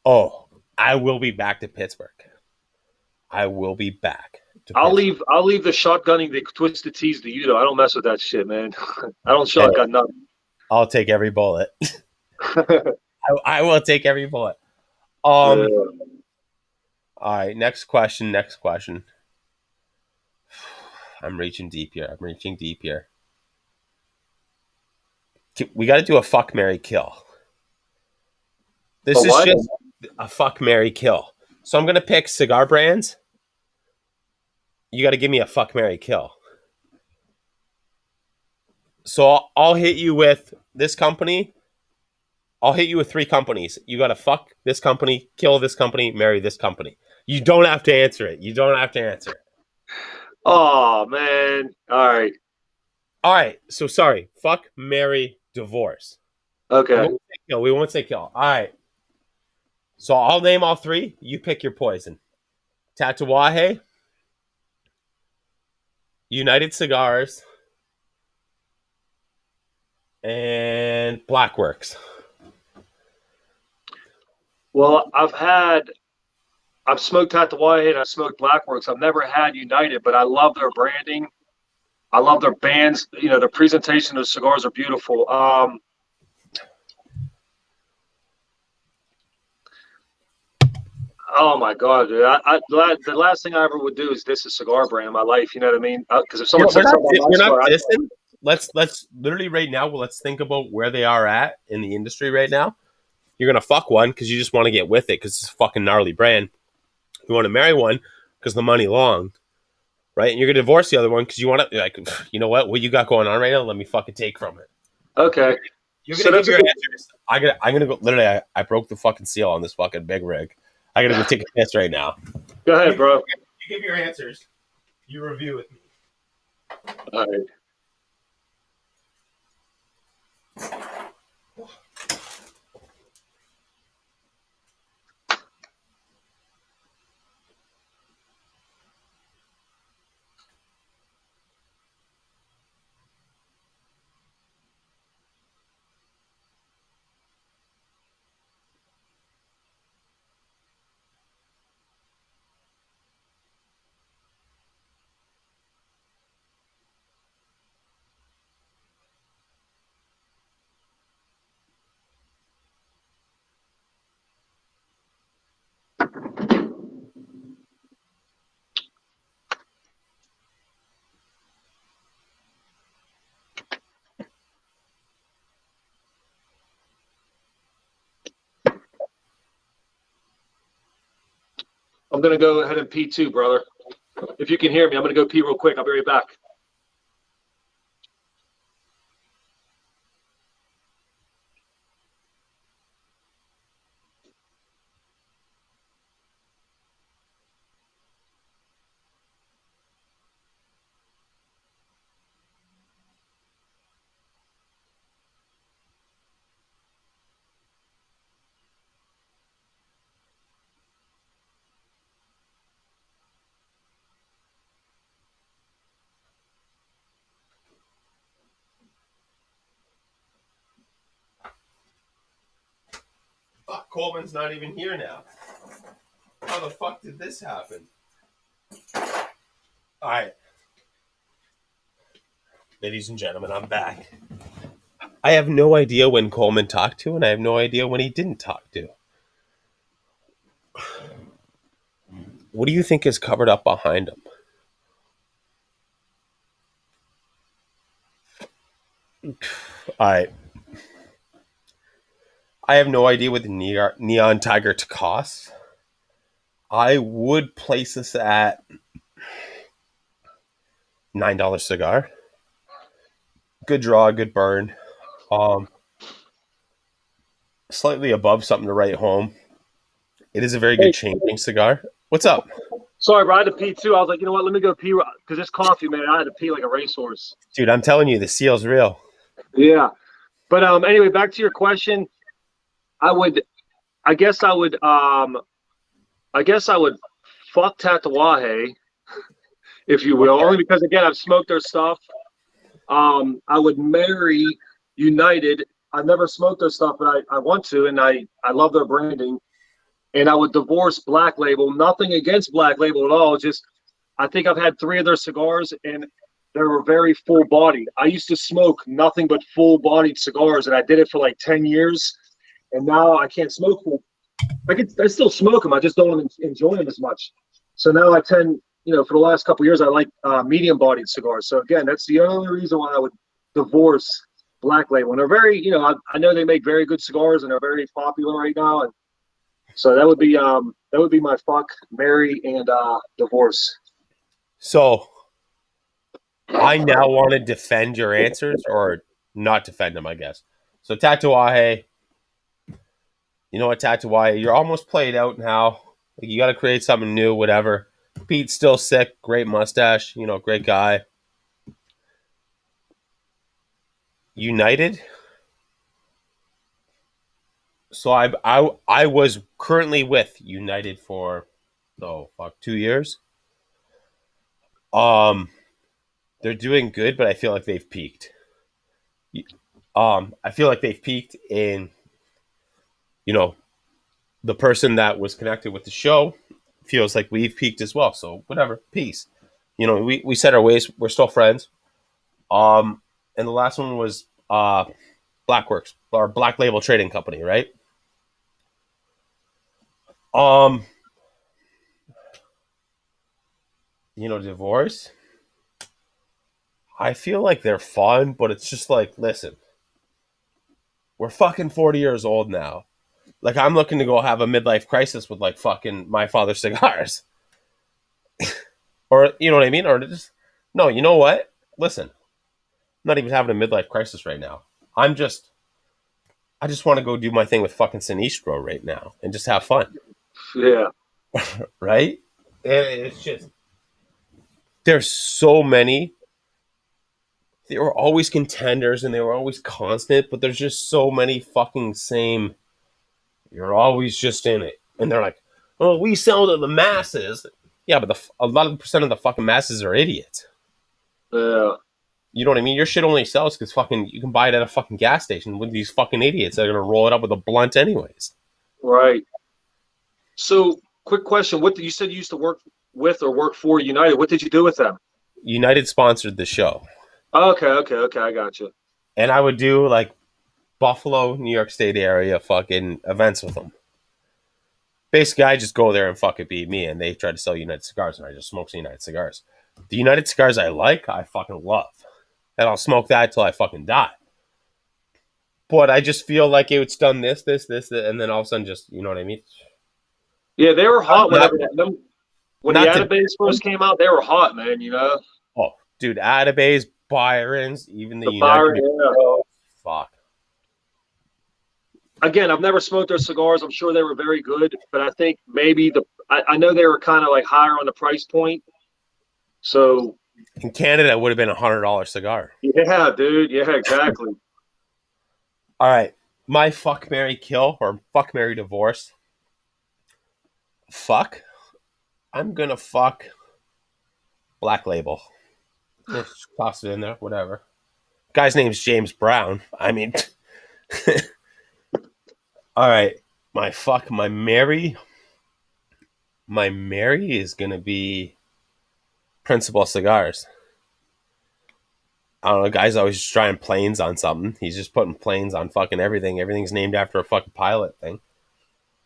Oh, I will be back to Pittsburgh. I will be back. I'll leave the shotgunning, the twisted tees to you, though. I don't mess with that shit, man. I don't shotgun nothing. I'll take every bullet. I will take every bullet. All right, next question. I'm reaching deep here. We got to do a fuck, marry, kill. This is just a fuck, marry, kill. So I'm going to pick cigar brands. You got to give me a fuck, marry, kill. So I'll hit you with this company. I'll hit you with 3 companies. You got to fuck this company, kill this company, marry this company. You don't have to answer it. Oh, man. All right. So sorry. Fuck, marry, divorce. Okay. We won't say kill. All right. So I'll name all 3. You pick your poison. Tatuaje, United Cigars, and Blackworks. Well, I've smoked Tatuaje and I've smoked Blackworks. I've never had United, but I love their branding. I love their bands. Their presentation of cigars are beautiful. Oh my God, dude! The last thing I ever would do is diss a cigar brand in my life. You know what I mean? Because if someone says something about my cigar, let's literally right now. Let's think about where they are at in the industry right now. You're gonna fuck one because you just want to get with it because it's a fucking gnarly brand. You want to marry one because the money long, right? And you're gonna divorce the other one because you want to like, you know what you got going on right now? Let me fucking take from it. Okay. You're gonna give your answers. I'm gonna go. Literally, I broke the fucking seal on this fucking big rig. I gotta go take a piss right now. Go ahead, bro. You give your answers. You review with me. All right. I'm going to go ahead and pee too, brother. If you can hear me, I'm going to go pee real quick. I'll be right back. Fuck, Coleman's not even here now. How the fuck did this happen? All right. Ladies and gentlemen, I'm back. I have no idea when Coleman talked to, and I have no idea when he didn't talk to. What do you think is covered up behind him? I have no idea what the Neon Tiger costs. I would place this at $9 cigar. Good draw, good burn. Slightly above something to write home. It is a very good changing cigar. What's up? Sorry, bro. I had to pee too. I was like, you know what? Let me go pee because this coffee, man. I had to pee like a racehorse. Dude, I'm telling you, the seal's real. Yeah, but anyway, back to your question. I guess I would fuck Tatuaje, if you will, only because again I've smoked their stuff. I would marry United. I've never smoked their stuff, but I want to, and I love their branding. And I would divorce Black Label. Nothing against Black Label at all. Just I think I've had 3 of their cigars, and they were very full bodied. I used to smoke nothing but full bodied cigars, and I did it for like 10 years. And now I can't smoke full. I still smoke them. I just don't enjoy them as much. So now I tend, for the last couple of years, I like medium bodied cigars. So again, that's the only reason why I would divorce Black Label. And they're very, I know they make very good cigars, and they're very popular right now. And so that would be my fuck, marry, and divorce. So I now want to defend your answers, or not defend them, I guess. So Tatuaje, you know what, Tatuaje, you're almost played out now. Like, you got to create something new, whatever. Pete's still sick, great mustache, great guy. United. So I was currently with United for 2 years. They're doing good, but I feel like they've peaked. I feel like they've peaked in, the person that was connected with the show feels like we've peaked as well. So whatever, peace. We set our ways. We're still friends. And the last one was Blackworks, or Black Label Trading Company, right? Divorce. I feel like they're fun, but it's just like, listen, we're fucking 40 years old now. Like, I'm looking to go have a midlife crisis with like fucking My Father cigars. Or, you know what I mean? Or just, no, you know what? Listen, I'm not even having a midlife crisis right now. I just want to go do my thing with fucking Sinistro right now and just have fun. Yeah. Right? And it's just, there's so many. They were always contenders and they were always constant, but there's just so many fucking same. You're always just in it. And they're like, oh, we sell to the masses. Yeah, but a lot of percent of the fucking masses are idiots. Yeah. You know what I mean? Your shit only sells because fucking you can buy it at a fucking gas station with these fucking idiots that are gonna roll it up with a blunt anyways. Right. So, quick question: what you said you used to work with or work for United? What did you do with them? United sponsored the show. Okay. I got you. And I would do like Buffalo, New York State area fucking events with them. Basically, I just go there and fucking be me, and they try to sell United cigars, and I just smoke some United cigars. The United cigars I like, I fucking love. And I'll smoke that till I fucking die. But I just feel like it's done this, and then all of a sudden just, you know what I mean? Yeah, they were hot when the Atabase first came out. They were hot, man. Oh, dude, Atabase, Byron's, even the United. Byron, yeah. Fuck. Again, I've never smoked their cigars. I'm sure they were very good, but I think maybe I know they were kind of like higher on the price point. So in Canada, it would have been $100 cigar. Yeah, dude. Yeah, exactly. All right. My fuck, marry, kill, or fuck, marry, divorce. Fuck. I'm going to fuck Black Label. Just toss it in there, whatever. Guy's name's James Brown. I mean, all right. My fuck, my marry is going to be Principal Cigars. I don't know. Guys always just trying planes on something. He's just putting planes on fucking everything. Everything's named after a fucking pilot thing.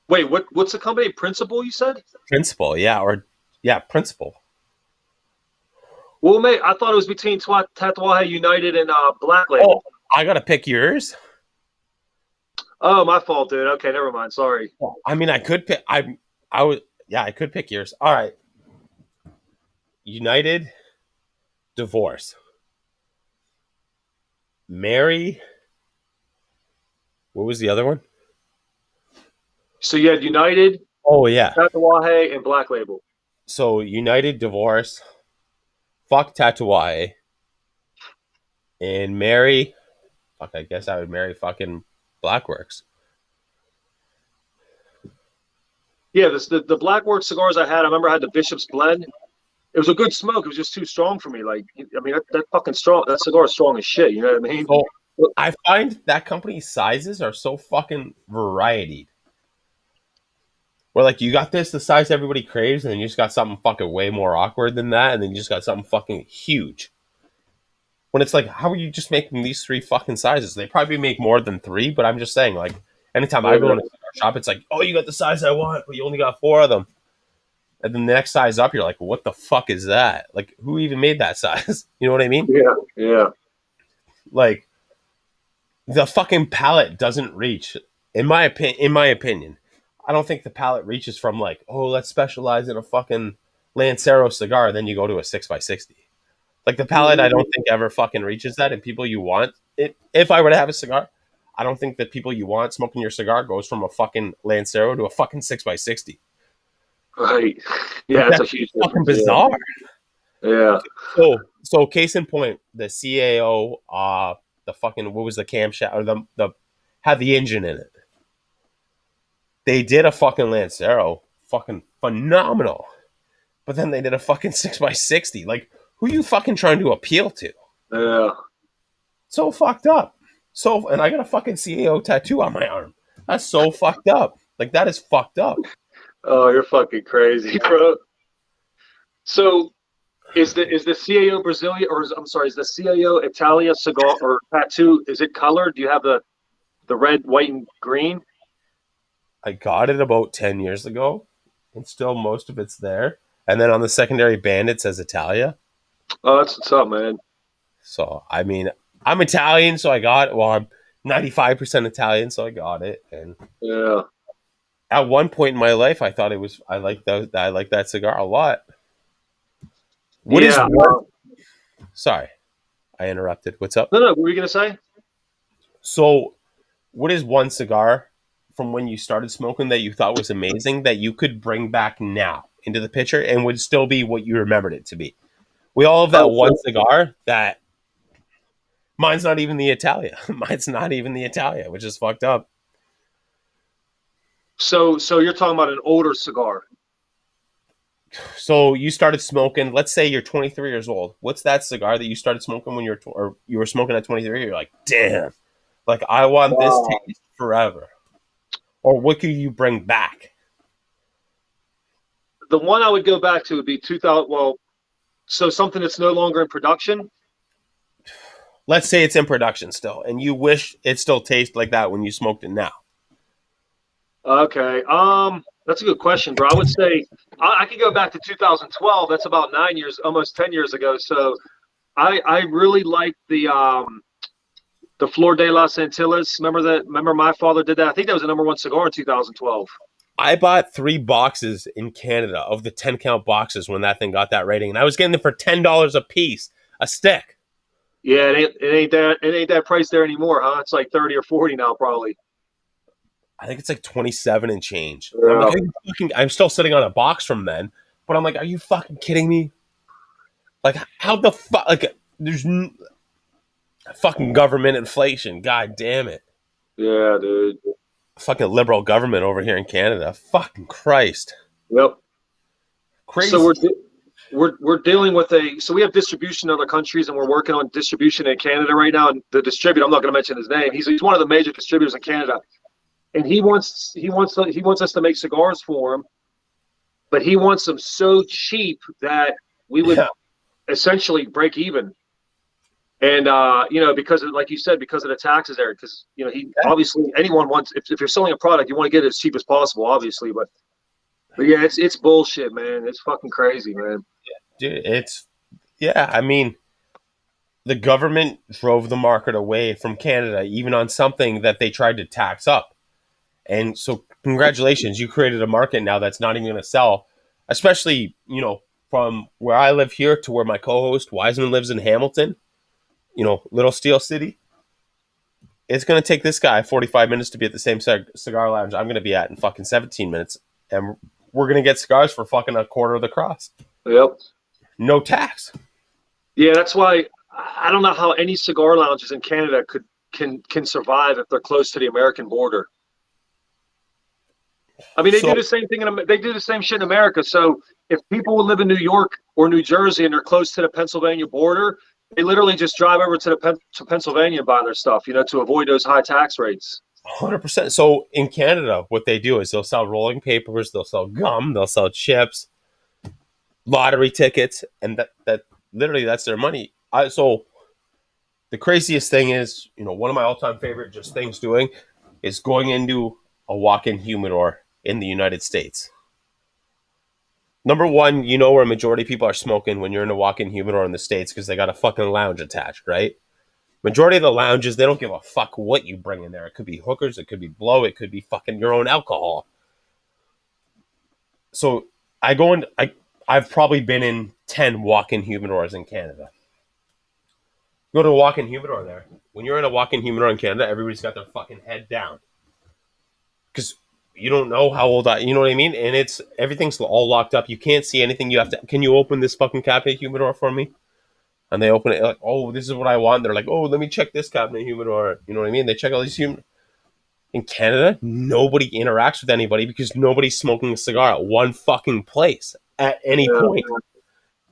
Wait, what's the company? Principal, you said? Principal, yeah, Principal. Well, mate, I thought it was between Tatuaje United and Black Oh, Label. I gotta pick yours. Oh, my fault, dude. Okay, never mind. Sorry. I mean, I could pick. I could pick yours. All right. United, divorce. Mary. What was the other one? So you had United, Oh yeah. Tatuaje, and Black Label. So United, divorce. Fuck Tatuaje. And marry. Fuck, I guess I would marry fucking Blackworks. Yeah, the Blackwork cigars I had, I remember I had the Bishop's Blend. It was a good smoke. It was just too strong for me. Like, I mean, that fucking strong. That cigar is strong as shit. You know what I mean? So I find that company's sizes are so fucking varied. Where like you got the size everybody craves, and then you just got something fucking way more awkward than that, and then you just got something fucking huge. When it's like, how are you just making these 3 fucking sizes? They probably make more than 3, but I'm just saying, like, anytime I go in a cigar shop, it's like, oh, you got the size I want, but you only got 4 of them. And then the next size up, you're like, what the fuck is that? Like, who even made that size? You know what I mean? Yeah. Like, the fucking palate doesn't reach. In my opinion, I don't think the palate reaches from like, oh, let's specialize in a fucking Lancero cigar, and then you go to a 6x60. Like the palate, I don't think ever fucking reaches that. And people you want it. If I were to have a cigar, I don't think that people you want smoking your cigar goes from a fucking Lancero to a fucking 6x60. Right. Yeah, That's a huge fucking difference. bizarre. Yeah. So case in point, the CAO, the fucking what was the camshaft or the had the engine in it. They did a fucking Lancero, fucking phenomenal. But then they did a fucking 6x60. Like, who you fucking trying to appeal to? Yeah. So fucked up. And I got a fucking CAO tattoo on my arm. That's so fucked up. Like, that is fucked up. Oh, you're fucking crazy, bro. So is the CAO Brazilian or is the CAO Italia cigar or tattoo, is it colored? Do you have the red, white, and green? I got it about 10 years ago, and still most of it's there. And then on the secondary band, it says Italia. Oh, that's what's up, man. So, I mean, I'm Italian, so I got it. Well, I'm 95% Italian, so I got it. And Yeah. at one point in my life, I thought I liked that cigar a lot. Sorry, I interrupted. What's up? No, what were you going to say? So, what is one cigar from when you started smoking that you thought was amazing that you could bring back now into the picture and would still be what you remembered it to be? We all have that one cigar that mine's not even the Italia. Mine's not even the Italia, which is fucked up. So you're talking about an older cigar. So you started smoking, let's say you're 23 years old. What's that cigar that you started smoking when you were smoking at 23? You're like, damn, like I want this taste forever. Or what could you bring back? The one I would go back to would be 2000. Well, so something that's no longer in production. Let's say it's in production still, and you wish it still tastes like that when you smoked it now. Okay. That's a good question, bro. I would say I could go back to 2012. That's about 9 years, almost 10 years ago. So I really like the Flor de las Antillas. Remember that? Remember my father did that? I think that was the #1 cigar in 2012. I bought 3 boxes in Canada of the 10 count boxes when that thing got that rating, and I was getting them for $10 a piece, a stick. Yeah, it ain't that price there anymore, huh? It's like 30 or 40 now, probably. I think it's like 27 and change. Yeah. I'm like, I'm still sitting on a box from then, but I'm like, are you fucking kidding me? Like, how the fuck? Like, there's fucking government inflation. God damn it. Yeah, dude. Fucking liberal government over here in Canada. Fucking Christ. Yep. Crazy. So we're dealing with so we have distribution in other countries, and we're working on distribution in Canada right now. And the distributor, I'm not going to mention his name. He's one of the major distributors in Canada, and he wants us to make cigars for him, but he wants them so cheap that we would essentially break even. And because of, like you said, because of the taxes there, because he obviously anyone wants if you're selling a product, you want to get it as cheap as possible, obviously. But yeah, it's bullshit, man. It's fucking crazy, man. Dude, I mean, the government drove the market away from Canada, even on something that they tried to tax up. And so, congratulations, you created a market now that's not even going to sell, especially, from where I live here to where my co-host Wiseman lives in Hamilton, Little Steel City. It's going to take this guy 45 minutes to be at the same cigar lounge I'm going to be at in fucking 17 minutes. And we're going to get cigars for fucking a quarter of the cost. Yep. No tax. Yeah, that's why I don't know how any cigar lounges in Canada can survive if they're close to the American border. I mean, they do the same thing they do the same shit in America. So if people will live in New York or New Jersey and they're close to the Pennsylvania border, they literally just drive over to Pennsylvania and buy their stuff, to avoid those high tax rates. 100%. So in Canada, what they do is they'll sell rolling papers, they'll sell gum, they'll sell chips, lottery tickets, and that literally that's their money. So the craziest thing is, one of my all-time favorite just things doing is going into a walk-in humidor in the United States. Number one, where a majority of people are smoking when you're in a walk-in humidor in the States because they got a fucking lounge attached, right? Majority of the lounges, they don't give a fuck what you bring in there. It could be hookers, it could be blow, it could be fucking your own alcohol. So I've probably been in 10 walk-in humidors in Canada. Go to a walk-in humidor there. When you're in a walk-in humidor in Canada, everybody's got their fucking head down. Because you don't know how old you know what I mean? And everything's all locked up. You can't see anything. Can you open this fucking cabinet humidor for me? And they open it like, oh, this is what I want. They're like, oh, let me check this cabinet humidor. You know what I mean? They check all these humidors. In Canada, nobody interacts with anybody because nobody's smoking a cigar at one fucking place at any point.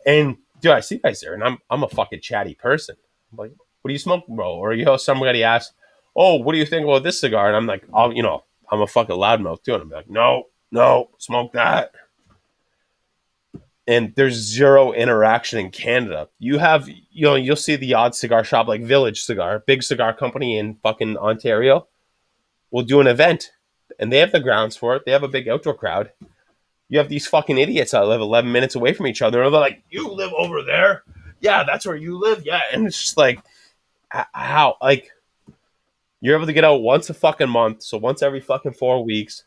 And dude, I see guys there, and I'm a fucking chatty person. I'm like, what do you smoke, bro? Or somebody asks, oh, what do you think about this cigar? And I'm like, oh, I'm a fucking loudmouth too. And I'm like, no, smoke that. And there's zero interaction in Canada. You have, you'll see the odd cigar shop like Village Cigar, big cigar company in fucking Ontario, will do an event, and they have the grounds for it. They have a big outdoor crowd. You have these fucking idiots that live 11 minutes away from each other, and they're like, you live over there? Yeah, that's where you live. Yeah. And it's just like, how? Like, you're able to get out once a fucking month, so once every fucking 4 weeks,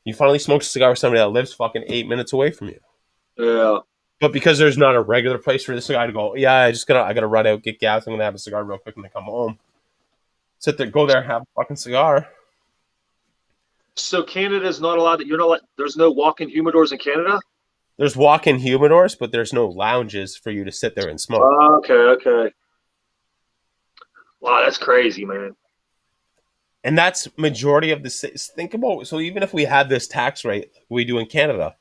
you finally smoke a cigar with somebody that lives fucking 8 minutes away from you. Yeah. But because there's not a regular place for this guy to go, yeah, I gotta run out, get gas, I'm gonna have a cigar real quick and then come home. Sit there, go there, have a fucking cigar. So Canada's not allowed there's no walk-in humidors in Canada? There's walk-in humidors, but there's no lounges for you to sit there and smoke. Okay. Wow, that's crazy, man. And that's majority of the think about. So even if we had this tax rate we do in Canada,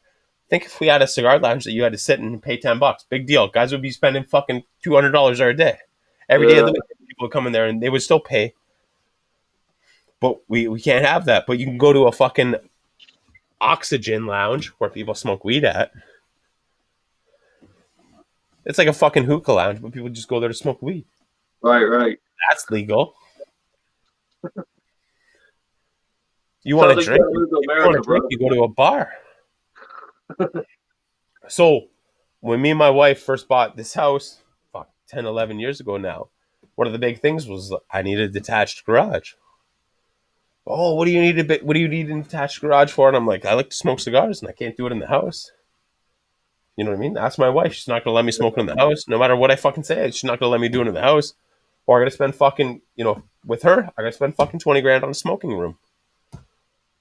think if we had a cigar lounge that you had to sit and pay $10, big deal. Guys would be spending fucking $200 a day every day of the week. People would come in there and they would still pay. But we can't have that. But you can go to a fucking oxygen lounge where people smoke weed at. It's like a fucking hookah lounge, but people just go there to smoke weed. Right. That's legal. You want to drink? You go to a bar. So when me and my wife first bought this house, 10, 11 years ago now, one of the big things was I needed a detached garage. Oh, what do you need an attached garage for? And I'm like, I like to smoke cigars and I can't do it in the house. You know what I mean? Ask my wife. She's not going to let me smoke it in the house. No matter what I fucking say, she's not going to let me do it in the house. Or I got to spend fucking, with her, I got to spend fucking 20 grand on a smoking room.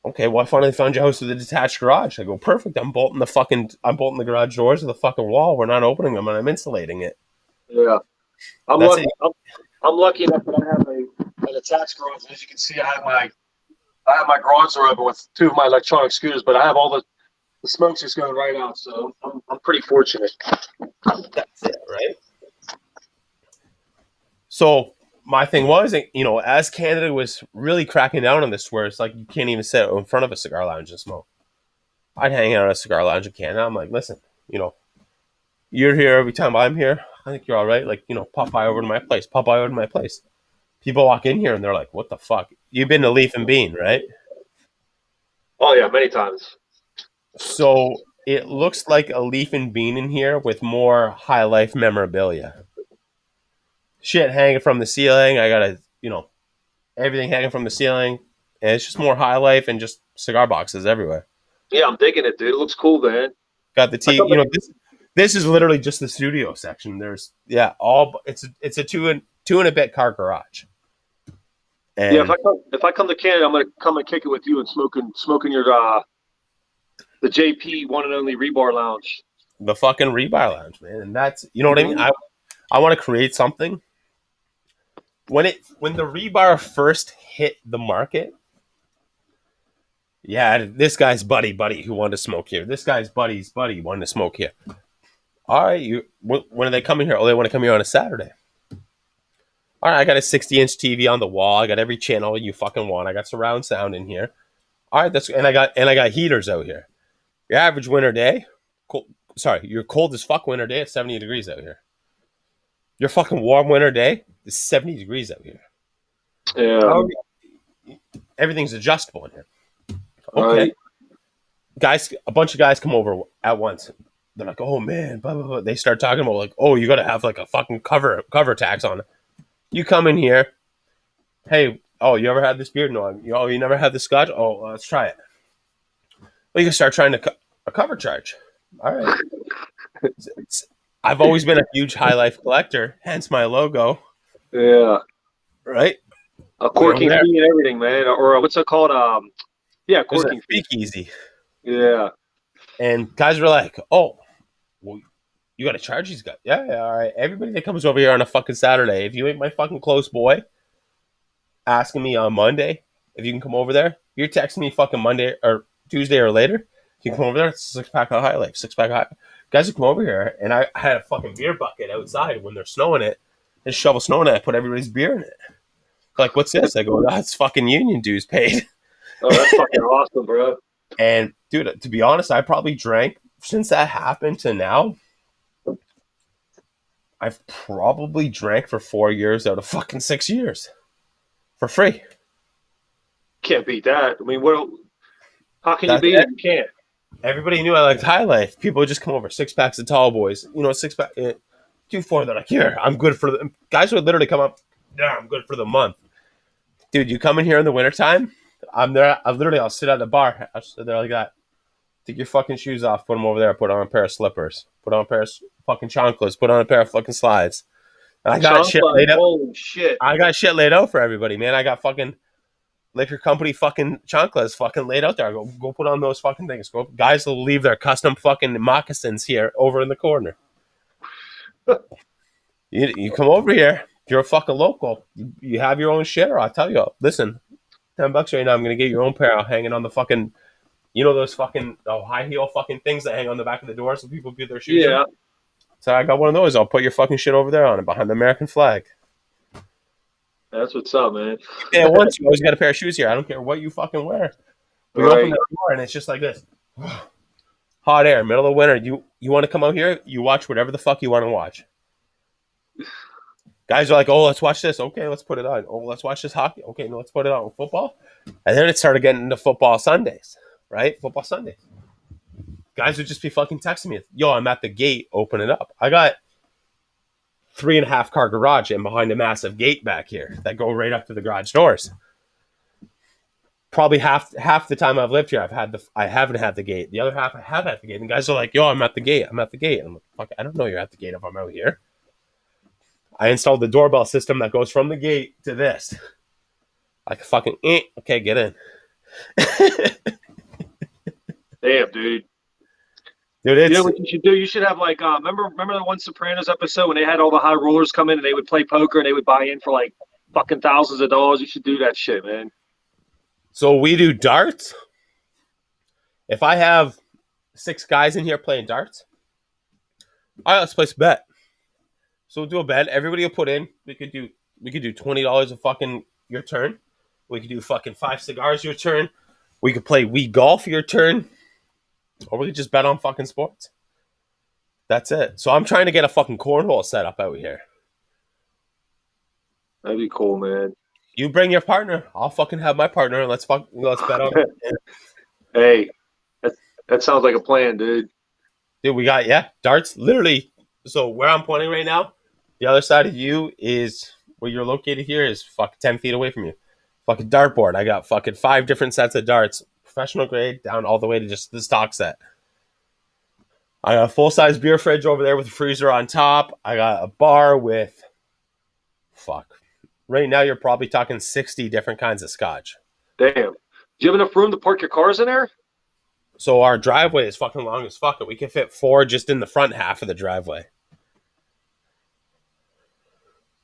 Okay, well, I finally found your house with a detached garage. I go, perfect. I'm bolting the garage doors to the fucking wall. We're not opening them and I'm insulating it. Yeah. I'm lucky enough that I have an attached garage. As you can see, I have my garage door open with two of my electronic scooters, but I have all the smoke's just going right out, so I'm pretty fortunate. That's it, right? So my thing was, as Canada was really cracking down on this, where it's like you can't even sit in front of a cigar lounge and smoke. I'd hang out at a cigar lounge in Canada. I'm like, listen, you're here every time I'm here. I think you're all right. Like, pop by over to my place. Pop by over to my place. People walk in here and they're like, what the fuck? You've been to Leaf and Bean, right? Oh yeah, many times. So it looks like a Leaf and Bean in here with more high life memorabilia. Shit hanging from the ceiling. I got everything hanging from the ceiling. And it's just more high life and just cigar boxes everywhere. Yeah, I'm digging it, dude. It looks cool, man. Got the T. This is literally just the studio section. There's it's a two and a bit car garage. And yeah, if I come to Canada, I'm gonna come and kick it with you and smoking your the JP one and only Rebar Lounge. the fucking Rebar Lounge, man. And that's what I mean. I want to create something. When the Rebar first hit the market, yeah, this guy's buddy who wanted to smoke here. This guy's buddy wanted to smoke here. All right, when are they coming here? Oh, they want to come here on a Saturday. All right, I got a 60-inch TV on the wall. I got every channel you fucking want. I got surround sound in here. All right, and I got heaters out here. Your average winter day, your cold as fuck winter day, it's 70 degrees out here. Your fucking warm winter day is 70 degrees out here. Yeah. Everything's adjustable in here. Okay. Right. Guys, a bunch of guys come over at once. They're like, oh man, blah, blah, blah. They start talking about like, oh, you got to have like a fucking cover tax on it. You come in here. Hey, oh, you ever had this beer? No. You never had the scotch? Oh, let's try it. Well, you can start trying to a cover charge. All right. I've always been a huge High Life collector, hence my logo. Yeah. Right? A corking fee and everything, man. Or what's it called? Yeah, corking fee. Speakeasy. Yeah. And guys were like, oh, well, you got to charge these guys. Yeah, all right. Everybody that comes over here on a fucking Saturday, if you ain't my fucking close boy, asking me on Monday if you can come over there, you're texting me fucking Monday or Tuesday or later. You can come over there. It's a 6-pack of High Life. 6-pack of High Life. Guys who come over here, and I had a fucking beer bucket outside when they're snowing it. And shovel snow in it. I put everybody's beer in it. Like, what's this? I go, that's fucking union dues paid. Oh, that's fucking awesome, bro. And dude, to be honest, I probably drank since that happened to now. I've probably drank for 4 years out of fucking 6 years for free. Can't beat that. I mean, how can you beat it? You can't. Everybody knew I liked High Life. People would just come over, 6-packs of Tall Boys. 6-pack, 2-4. They're like, here, I'm good for the guys would literally come up. Yeah, I'm good for the month. Dude, you come in here in the wintertime, I'm there. I'll sit at the bar. I'll sit there like that. Take your fucking shoes off, put them over there, put on a pair of slippers, put on a pair of fucking chanclas, put on a pair of fucking slides. And I got shit laid out. Holy shit. I got shit laid out for everybody, man. I got fucking liquor company fucking chanclas fucking laid out there. I go put on those fucking things. Guys will leave their custom fucking moccasins here over in the corner. You come over here. If you're a fucking local, you have your own shit, or I'll tell you, listen, $10 right now, I'm going to get your own pair hanging on the fucking, those fucking high heel fucking things that hang on the back of the door so people get their shoes in. So I got one of those. I'll put your fucking shit over there on it behind the American flag. That's what's up, man. Yeah, once you always got a pair of shoes here. I don't care what you fucking wear. We open the door and it's just like this. Hot air, middle of winter. You want to come out here? You watch whatever the fuck you want to watch. Guys are like, oh, let's watch this. Okay, let's put it on. Oh, let's watch this hockey. Okay, no, let's put it on. Football. And then it started getting into football Sundays, right? Football Sundays. Guys would just be fucking texting me. Yo, I'm at the gate. Open it up. I got 3.5 car garage and behind a massive gate back here that go right up to the garage doors. Probably half the time I've lived here, I haven't had the gate. The other half I have had the gate. And guys are like, yo, I'm at the gate. I'm at the gate. And I'm like, fuck, I don't know you're at the gate if I'm out here. I installed the doorbell system that goes from the gate to this. Like fucking, okay, get in. Damn, dude. Dude, you know what you should do? You should have like, remember the one Sopranos episode when they had all the high rollers come in and they would play poker and they would buy in for like fucking thousands of dollars? You should do that shit, man. So we do darts. If I have 6 guys in here playing darts, all right, let's place a bet. So we'll do a bet. Everybody will put in. We could do $20 a fucking your turn. We could do fucking 5 cigars your turn. We could play Wii Golf your turn. Or we could just bet on fucking sports. That's it. So I'm trying to get a fucking cornhole set up out here. That'd be cool, man. You bring your partner. I'll fucking have my partner. And let's bet on it. Hey, that sounds like a plan, dude. Dude, we got darts. Literally. So where I'm pointing right now, the other side of you is where you're located here is 10 feet away from you. Fucking dartboard. I got fucking 5 different sets of darts, professional grade, down all the way to just the stock set. I got a full-size beer fridge over there with a freezer on top. I got a bar with right now you're probably talking 60 different kinds of scotch. Damn. Do you have enough room to park your cars in there? So our driveway is fucking long as fuck. We can fit 4 just in the front half of the driveway.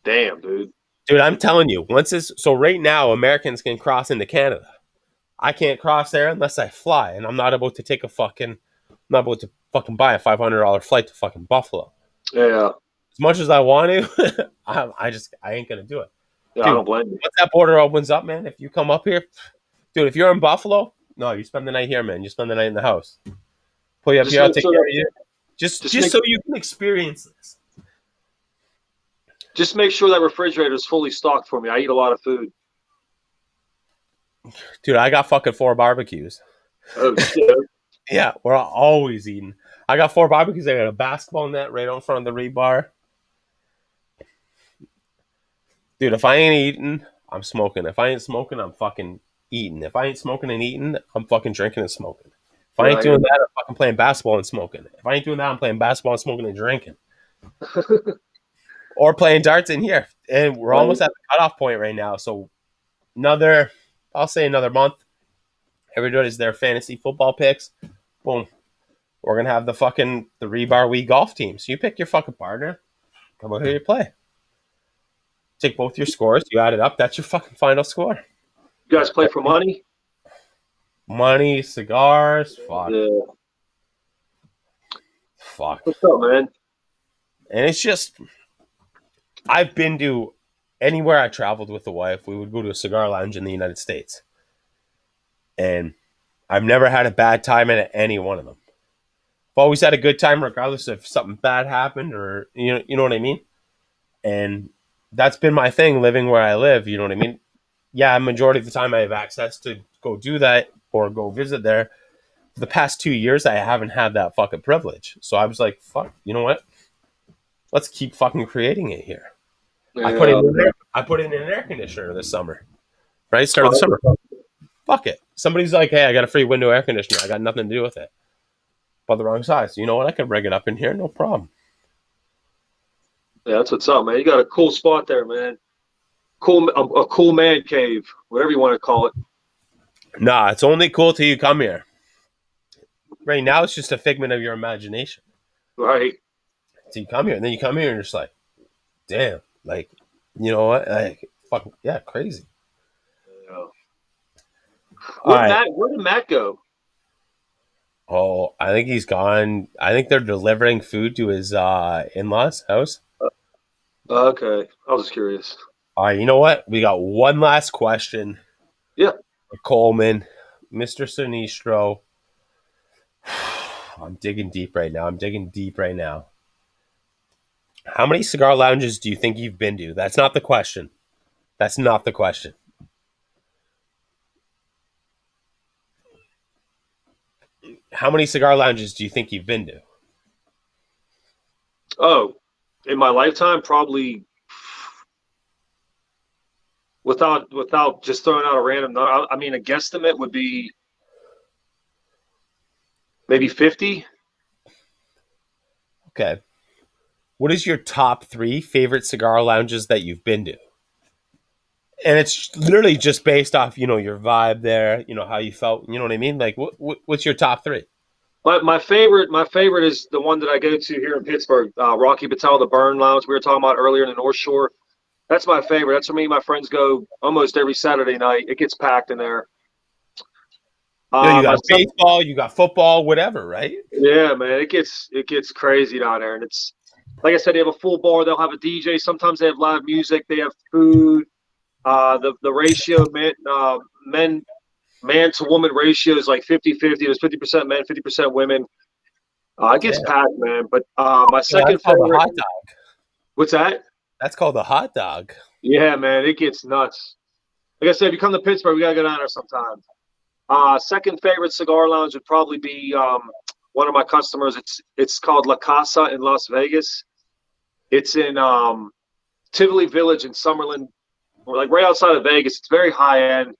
Damn, dude. Dude, I'm telling you, so right now Americans can cross into Canada. I can't cross there unless I fly, and I'm not about to buy a $500 flight to fucking Buffalo. Yeah. As much as I want to, I ain't gonna do it. Yeah, Dude, I don't blame you. Once that border opens up, man, if you come up here, dude, if you're in Buffalo, no, you spend the night here, man. You spend the night in the house. Pull you up here, I'll take care of you. Just so you can experience this. Just make sure that refrigerator is fully stocked for me. I eat a lot of food. Dude, I got fucking 4 barbecues. Oh, shit. Yeah, we're always eating. I got 4 barbecues. I got a basketball net right out in front of the Rebar. Dude, if I ain't eating, I'm smoking. If I ain't smoking, I'm fucking eating. If I ain't smoking and eating, I'm fucking drinking and smoking. If I ain't doing that, I'm fucking playing basketball and smoking. If I ain't doing that, I'm playing basketball and smoking and drinking. Or playing darts in here. And we're almost at the cutoff point right now. So I'll say another month. Everybody's their fantasy football picks. Boom. We're going to have the Rebar Wii golf team. So you pick your fucking partner. Come out here, you play. Take both your scores. You add it up. That's your fucking final score. You guys play for money? Money, cigars. Fuck. Yeah. Fuck. What's up, man? And it's just, I've been to anywhere I traveled with the wife. We would go to a cigar lounge in the United States. And I've never had a bad time at any one of them. I've always had a good time regardless if something bad happened or, you know what I mean? And that's been my thing living where I live. You know what I mean? Yeah, majority of the time I have access to go do that or go visit there. For the past 2 years, I haven't had that fucking privilege. So I was like, fuck, you know what? Let's keep fucking creating it here. Yeah. I put in an air conditioner this summer. Right? Start of the summer. Fuck it. Somebody's like, hey, I got a free window air conditioner. I got nothing to do with it. But the wrong size. You know what? I can rig it up in here. No problem. Yeah, that's what's up, man. You got a cool spot there, man. A cool man cave, whatever you want to call it. Nah, it's only cool till you come here. Right now, it's just a figment of your imagination. Right. So you come here, and then you come here, and you're just like, damn, like, you know what? Like, fuck, yeah, crazy. Yeah. Where did Matt go? Oh, I think he's gone. I think they're delivering food to his in-laws' house. Okay. I was just curious. All right, you know what? We got one last question. Yeah. Coleman, Mr. Sinistro. I'm digging deep right now. How many cigar lounges do you think you've been to? That's not the question. How many cigar lounges do you think you've been to? Oh, in my lifetime, probably without just throwing out a random number. I mean, a guesstimate would be maybe 50. Okay. What is your top 3 favorite cigar lounges that you've been to? And it's literally just based off, your vibe there, how you felt, you know what I mean? Like, what's your top 3? My favorite is the one that I go to here in Pittsburgh, Rocky Patel, the Burn Lounge we were talking about earlier in the North Shore. That's my favorite. That's where me and my friends go almost every Saturday night. It gets packed in there. You got baseball, you got football, whatever, right? Yeah, man. It gets crazy down there, and it's like I said, they have a full bar. They'll have a DJ. Sometimes they have live music. They have food. The ratio man to woman ratio is like 50-50. There's 50% men, 50% women. It gets Yeah. packed, man. But my Yeah, second that's called the favorite. hot dog. What's that? That's called the hot dog. Yeah, man, it gets nuts. Like I said, if you come to Pittsburgh, we gotta go down there sometime. Second favorite cigar lounge would probably be one of my customers. It's called La Casa in Las Vegas. It's in Tivoli Village in Summerlin, like right outside of Vegas. It's very high end.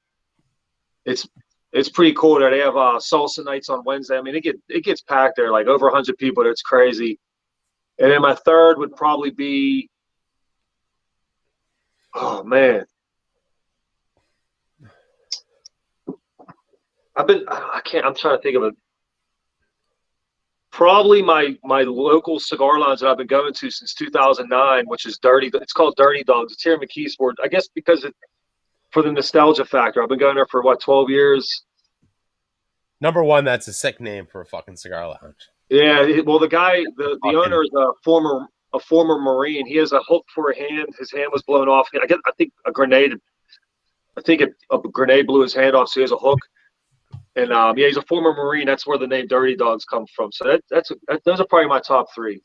It's it's pretty cool there. They have salsa nights on Wednesday. I mean, it gets packed there, like over 100 people. It's crazy. And then my third would probably be, oh man, I can't. I'm trying to think of it. Probably my local cigar lounge that I've been going to since 2009, which is Dirty. It's called Dirty Dogs. It's here in McKeesport. I guess because for the nostalgia factor. I've been going there for what 12 years. Number one, that's a sick name for a fucking cigar lounge. Yeah, well, the owner is a former Marine. He has a hook for a hand. His hand was blown off. I think a grenade. A grenade blew his hand off. So he has a hook. And yeah, he's a former Marine. That's where the name Dirty Dogs comes from. So those are probably my top three.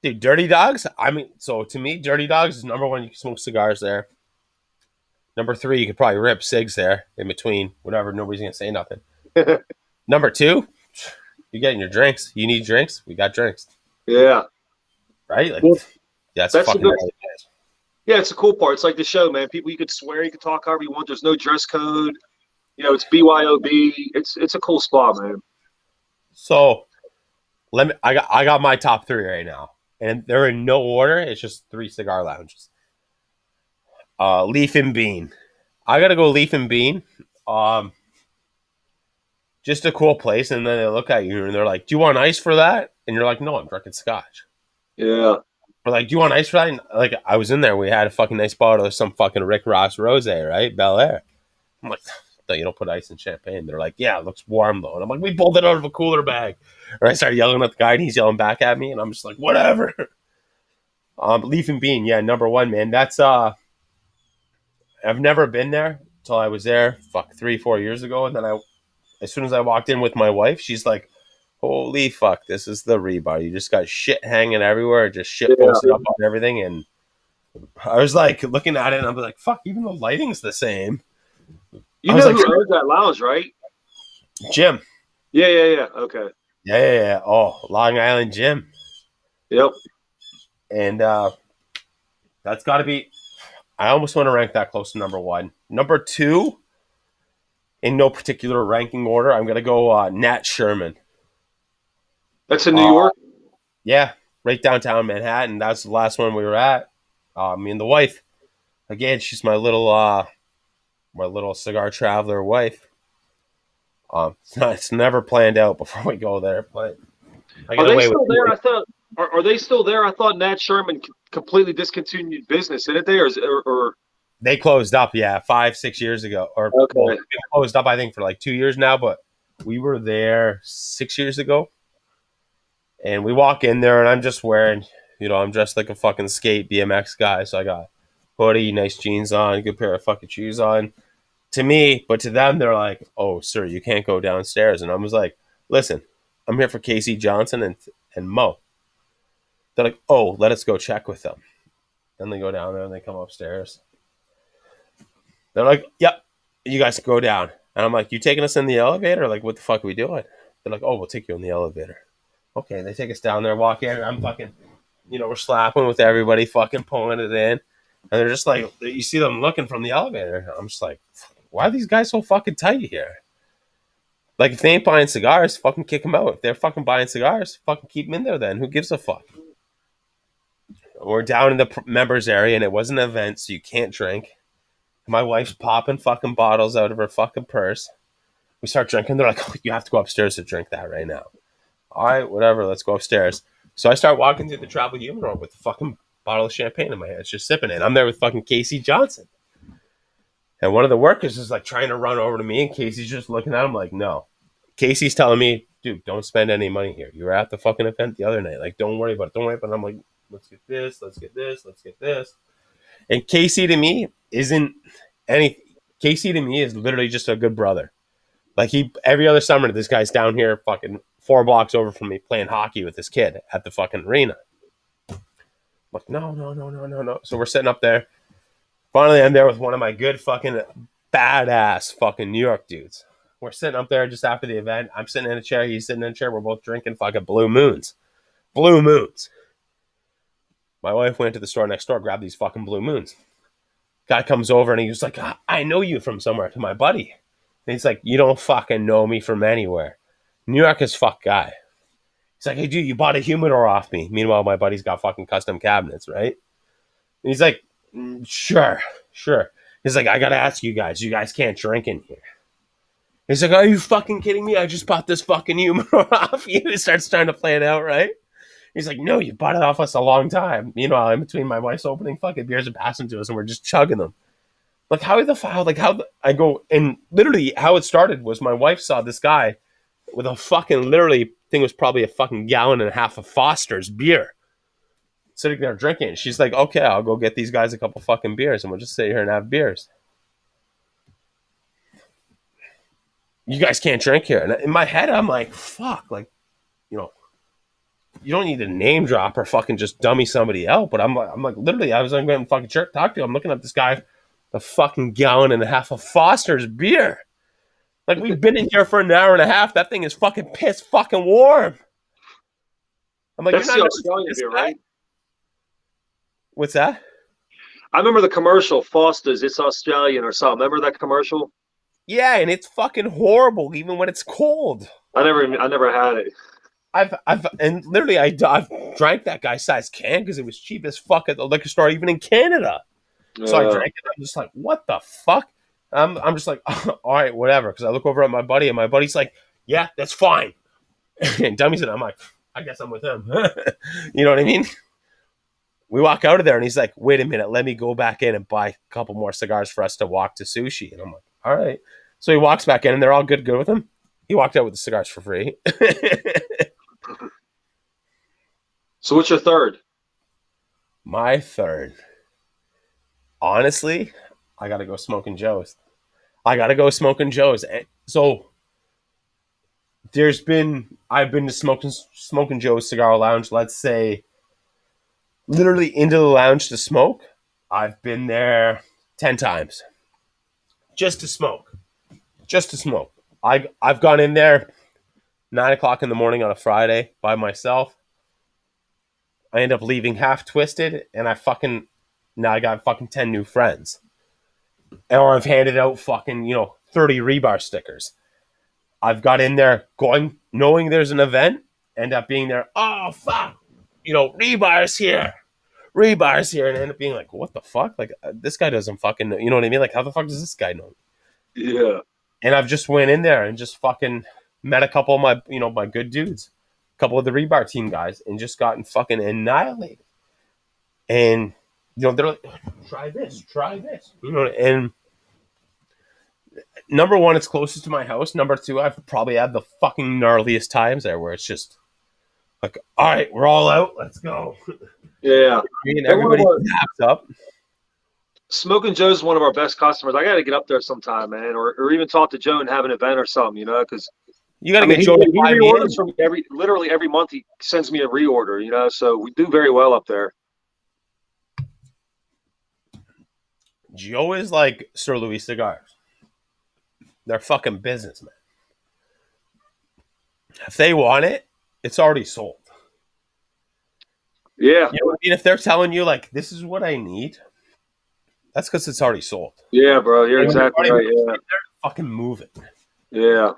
Dude, Dirty Dogs? I mean, so to me, Dirty Dogs is number one. You can smoke cigars there. Number three, you could probably rip cigs there in between. Whatever, nobody's going to say nothing. Number two, you're getting your drinks. You need drinks? We got drinks. Yeah. Right? Like, Well, that's that's fucking good. Yeah, it's a cool part. It's like the show, man. People, you could swear, you could talk however you want. There's no dress code. It's BYOB. It's a cool spot, man. So, I got my top three right now. And they're in no order. It's just three cigar lounges. Leaf and Bean. I gotta go Leaf and Bean. Just a cool place, and then they look at you and they're like, "Do you want ice for that?" And you're like, "No, I'm drinking scotch." Yeah. Or like, "Do you want ice for that?" And like, I was in there, we had a fucking nice bottle of some fucking Rick Ross rosé, right, Bel Air. I'm like, "No, you don't put ice in champagne." They're like, "Yeah, it looks warm though." And I'm like, "We pulled it out of a cooler bag." And I started yelling at the guy, and he's yelling back at me, and I'm just like, "Whatever." Leaf and Bean, yeah, number one, man. That's I've never been there until I was there, 3-4 years ago, and then as soon as I walked in with my wife, she's like, "Holy fuck, this is the Rebar. You just got shit hanging everywhere, just shit posted up on everything." And I was like looking at it, and I'm like, "Fuck, even the lighting's the same." You know who owns that lounge, right? Jim. Yeah. Okay. Yeah. Oh, Long Island Jim. Yep. And that's got to be. I almost want to rank that close to number one. Number two, in no particular ranking order, I'm gonna go Nat Sherman. That's in New York? Yeah, right downtown Manhattan. That's the last one we were at. Me and the wife. Again, she's my little cigar traveler wife. It's never planned out before we go there, but are they still there? I thought. Are they still there? I thought Nat Sherman completely discontinued business. Didn't they? Or they closed up? Yeah, 5-6 years ago, or okay. Closed up. I think for like 2 years now, but we were there 6 years ago. And we walk in there, and I'm just wearing, I'm dressed like a fucking skate BMX guy. So I got hoodie, nice jeans on, good pair of fucking shoes on. To me, but to them, they're like, "Oh, sir, you can't go downstairs." And I was like, "Listen, I'm here for Casey Johnson and Mo." They're like, "Oh, let us go check with them." Then they go down there and they come upstairs. They're like, "Yep, you guys go down." And I'm like, "You taking us in the elevator? Like, what the fuck are we doing?" They're like, "Oh, we'll take you in the elevator." Okay, they take us down there, walk in, and I'm fucking, we're slapping with everybody, fucking pulling it in. And they're just like, you see them looking from the elevator. I'm just like, why are these guys so fucking tight here? Like, if they ain't buying cigars, fucking kick them out. If they're fucking buying cigars, fucking keep them in there then. Who gives a fuck? We're down in the members area, and it was an event, so you can't drink. My wife's popping fucking bottles out of her fucking purse. We start drinking. They're like, "Oh, you have to go upstairs to drink that right now." All right, whatever, let's go upstairs. So I start walking through the travel humidor with a fucking bottle of champagne in my hands, just sipping it. I'm there with fucking Casey Johnson. And one of the workers is like trying to run over to me, and Casey's just looking at him like, no. Casey's telling me, "Dude, don't spend any money here. You were at the fucking event the other night. Like, don't worry about it. Don't worry about it." I'm like, let's get this, let's get this, let's get this. And Casey to me isn't anything. Casey to me is literally just a good brother. Like, every other summer, this guy's down here fucking 4 blocks over from me playing hockey with this kid at the fucking arena. I'm like, no. So we're sitting up there. Finally, I'm there with one of my good fucking badass fucking New York dudes. We're sitting up there just after the event. I'm sitting in a chair. He's sitting in a chair. We're both drinking fucking Blue Moons. Blue Moons. My wife went to the store next door, grabbed these fucking Blue Moons. Guy comes over and he's like, I know you from somewhere, to my buddy. And he's like, you don't fucking know me from anywhere. New York is fuck guy. He's like, hey, dude, you bought a humidor off me. Meanwhile, my buddy's got fucking custom cabinets, right? And he's like, sure. He's like, I gotta ask you guys can't drink in here. He's like, are you fucking kidding me? I just bought this fucking humidor off you. He starts trying to play it out, right? He's like, no, you bought it off us a long time. Meanwhile, in between, my wife's opening fucking beers and passing to us, and we're just chugging them. Like, I go, and literally how it started was my wife saw this guy with a fucking, literally, thing was probably a fucking gallon and a half of Foster's beer sitting there drinking. She's like, okay, I'll go get these guys a couple fucking beers, and we'll just sit here and have beers. You guys can't drink here. And in my head, I'm like, fuck, like, you know, you don't need to name drop or fucking just dummy somebody out. But I'm like, literally, I was like, going to fucking talk to you. I'm looking at this guy, a fucking gallon and a half of Foster's beer. Like, we've been in here for an hour and a half. That thing is fucking piss fucking warm. I'm like, that's you're the not Australian beer, right? What's that? I remember the commercial, Foster's, it's Australian or something. Remember that commercial? Yeah, and it's fucking horrible even when it's cold. I never had it. And literally I've drank that guy's size can because it was cheap as fuck at the liquor store, even in Canada. So I drank it. I'm just like, what the fuck? I'm just like, all right, whatever. Because I look over at my buddy, and my buddy's like, yeah, that's fine. And Dummy's and I'm like, I guess I'm with him. You know what I mean? We walk out of there, and he's like, wait a minute, let me go back in and buy a couple more cigars for us to walk to sushi. And I'm like, all right. So he walks back in, and they're all good with him. He walked out with the cigars for free. So what's your third? My third. Honestly, I got to go Smoking Joe's. So I've been to Smoking Joe's Cigar Lounge, let's say, literally into the lounge to smoke. I've been there 10 times. Just to smoke. I've gone in there 9 o'clock in the morning on a Friday by myself. I end up leaving half twisted, and now I got fucking 10 new friends. Or I've handed out fucking, 30 Rebar stickers. I've got in there knowing there's an event, end up being there, oh, fuck, Rebar's here, and end up being like, what the fuck? Like, this guy doesn't fucking know, you know what I mean? Like, how the fuck does this guy know? Yeah. And I've just went in there and just fucking met a couple of my, my good dudes, a couple of the Rebar team guys, and just gotten fucking annihilated. And, they're like, try this. And number one, it's closest to my house. Number two, I've probably had the fucking gnarliest times there where it's just like, all right, we're all out. Let's go. Yeah. Everybody taps up. Smoking Joe's one of our best customers. I got to get up there sometime, man, or even talk to Joe and have an event or something, because you got to get Joe to he reorders from literally every month. He sends me a reorder, so we do very well up there. Joe is like Sir Louis Cigars. They're fucking businessmen. If they want it, it's already sold. Yeah. You know what I mean? If they're telling you, like, this is what I need, that's because it's already sold. Yeah, bro. You're exactly right. Yeah. They're fucking moving. Yeah.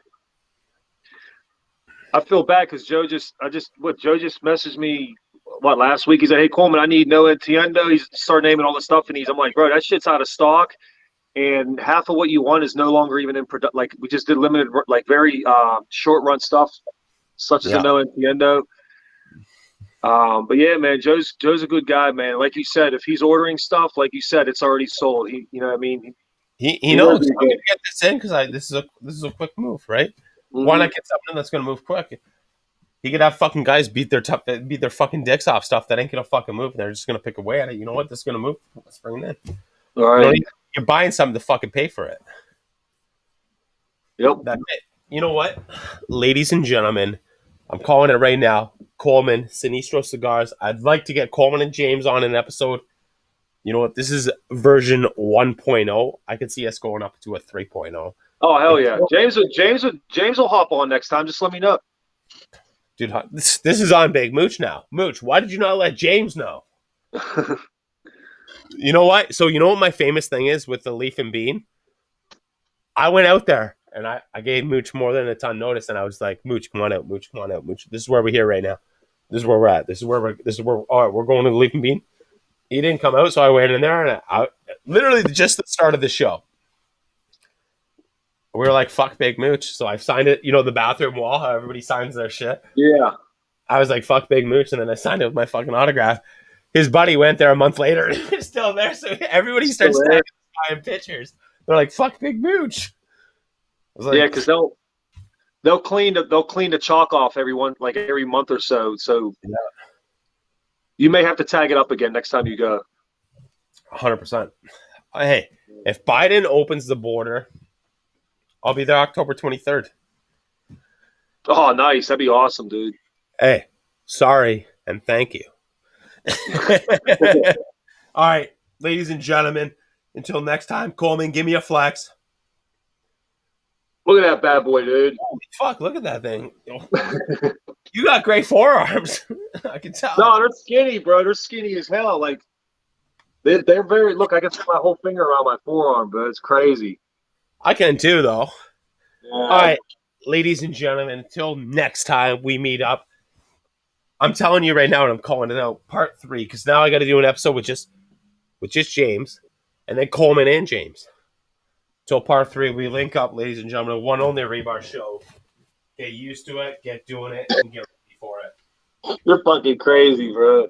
I feel bad because Joe just messaged me last week. He said, hey, Coleman, I need no Entiendo. He's started naming all the stuff, and I'm like, bro, that shit's out of stock, and half of what you want is no longer even in production. Like, we just did limited, like, very short run stuff, such as a no Entiendo. But yeah, man, Joe's a good guy, man. Like you said, if he's ordering stuff, like you said, it's already sold. He you know what I mean? He knows I'm gonna get this in because this is a quick move, right? Mm-hmm. Why not get something that's gonna move quick? He could have fucking guys beat their fucking dicks off stuff that ain't gonna fucking move. And they're just gonna pick away at it. You know what? This is gonna move. Let's bring it in. All right. You're buying something to fucking pay for it. Yep. That's it. You know what, ladies and gentlemen, I'm calling it right now. Coleman, Sinistro Cigars. I'd like to get Coleman and James on an episode. You know what? This is version 1.0. I could see us going up to a 3.0. Oh hell yeah, James will hop on next time. Just let me know. Dude, this is on Big Mooch now. Mooch, why did you not let James know? You know what? So you know what my famous thing is with the leaf and bean? I went out there and I gave Mooch more than a ton notice, and I was like, Mooch, come on out, Mooch, come on out, Mooch. This is where we're here right now. This is where we're at. All right, we're going to the leaf and bean. He didn't come out, so I went in there and I literally just the start of the show. We were like, fuck Big Mooch. So I signed it, the bathroom wall, how everybody signs their shit. Yeah. I was like, fuck Big Mooch, and then I signed it with my fucking autograph. His buddy went there a month later and he's still there, so everybody starts tagging pictures. They're like, fuck Big Mooch. Like, yeah, because they'll clean the chalk off every month or so. So yeah. You may have to tag it up again next time you go. 100%. Hey, if Biden opens the border, I'll be there October 23rd. Oh, nice. That'd be awesome, dude. Hey, sorry and thank you. All right, ladies and gentlemen, until next time, Coleman, give me a flex. Look at that bad boy, dude. Holy fuck, look at that thing. You got great forearms. I can tell. No, they're skinny, bro. They're skinny as hell. Like, they're very, look, I can see my whole finger around my forearm, bro. It's crazy. I can too, though. Yeah. All right, ladies and gentlemen, until next time we meet up, I'm telling you right now, and I'm calling it out, part 3, because now I got to do an episode with just James, and then Coleman and James. Till part 3, we link up, ladies and gentlemen, one only Rebar show. Get used to it, get doing it, and get ready for it. You're fucking crazy, bro.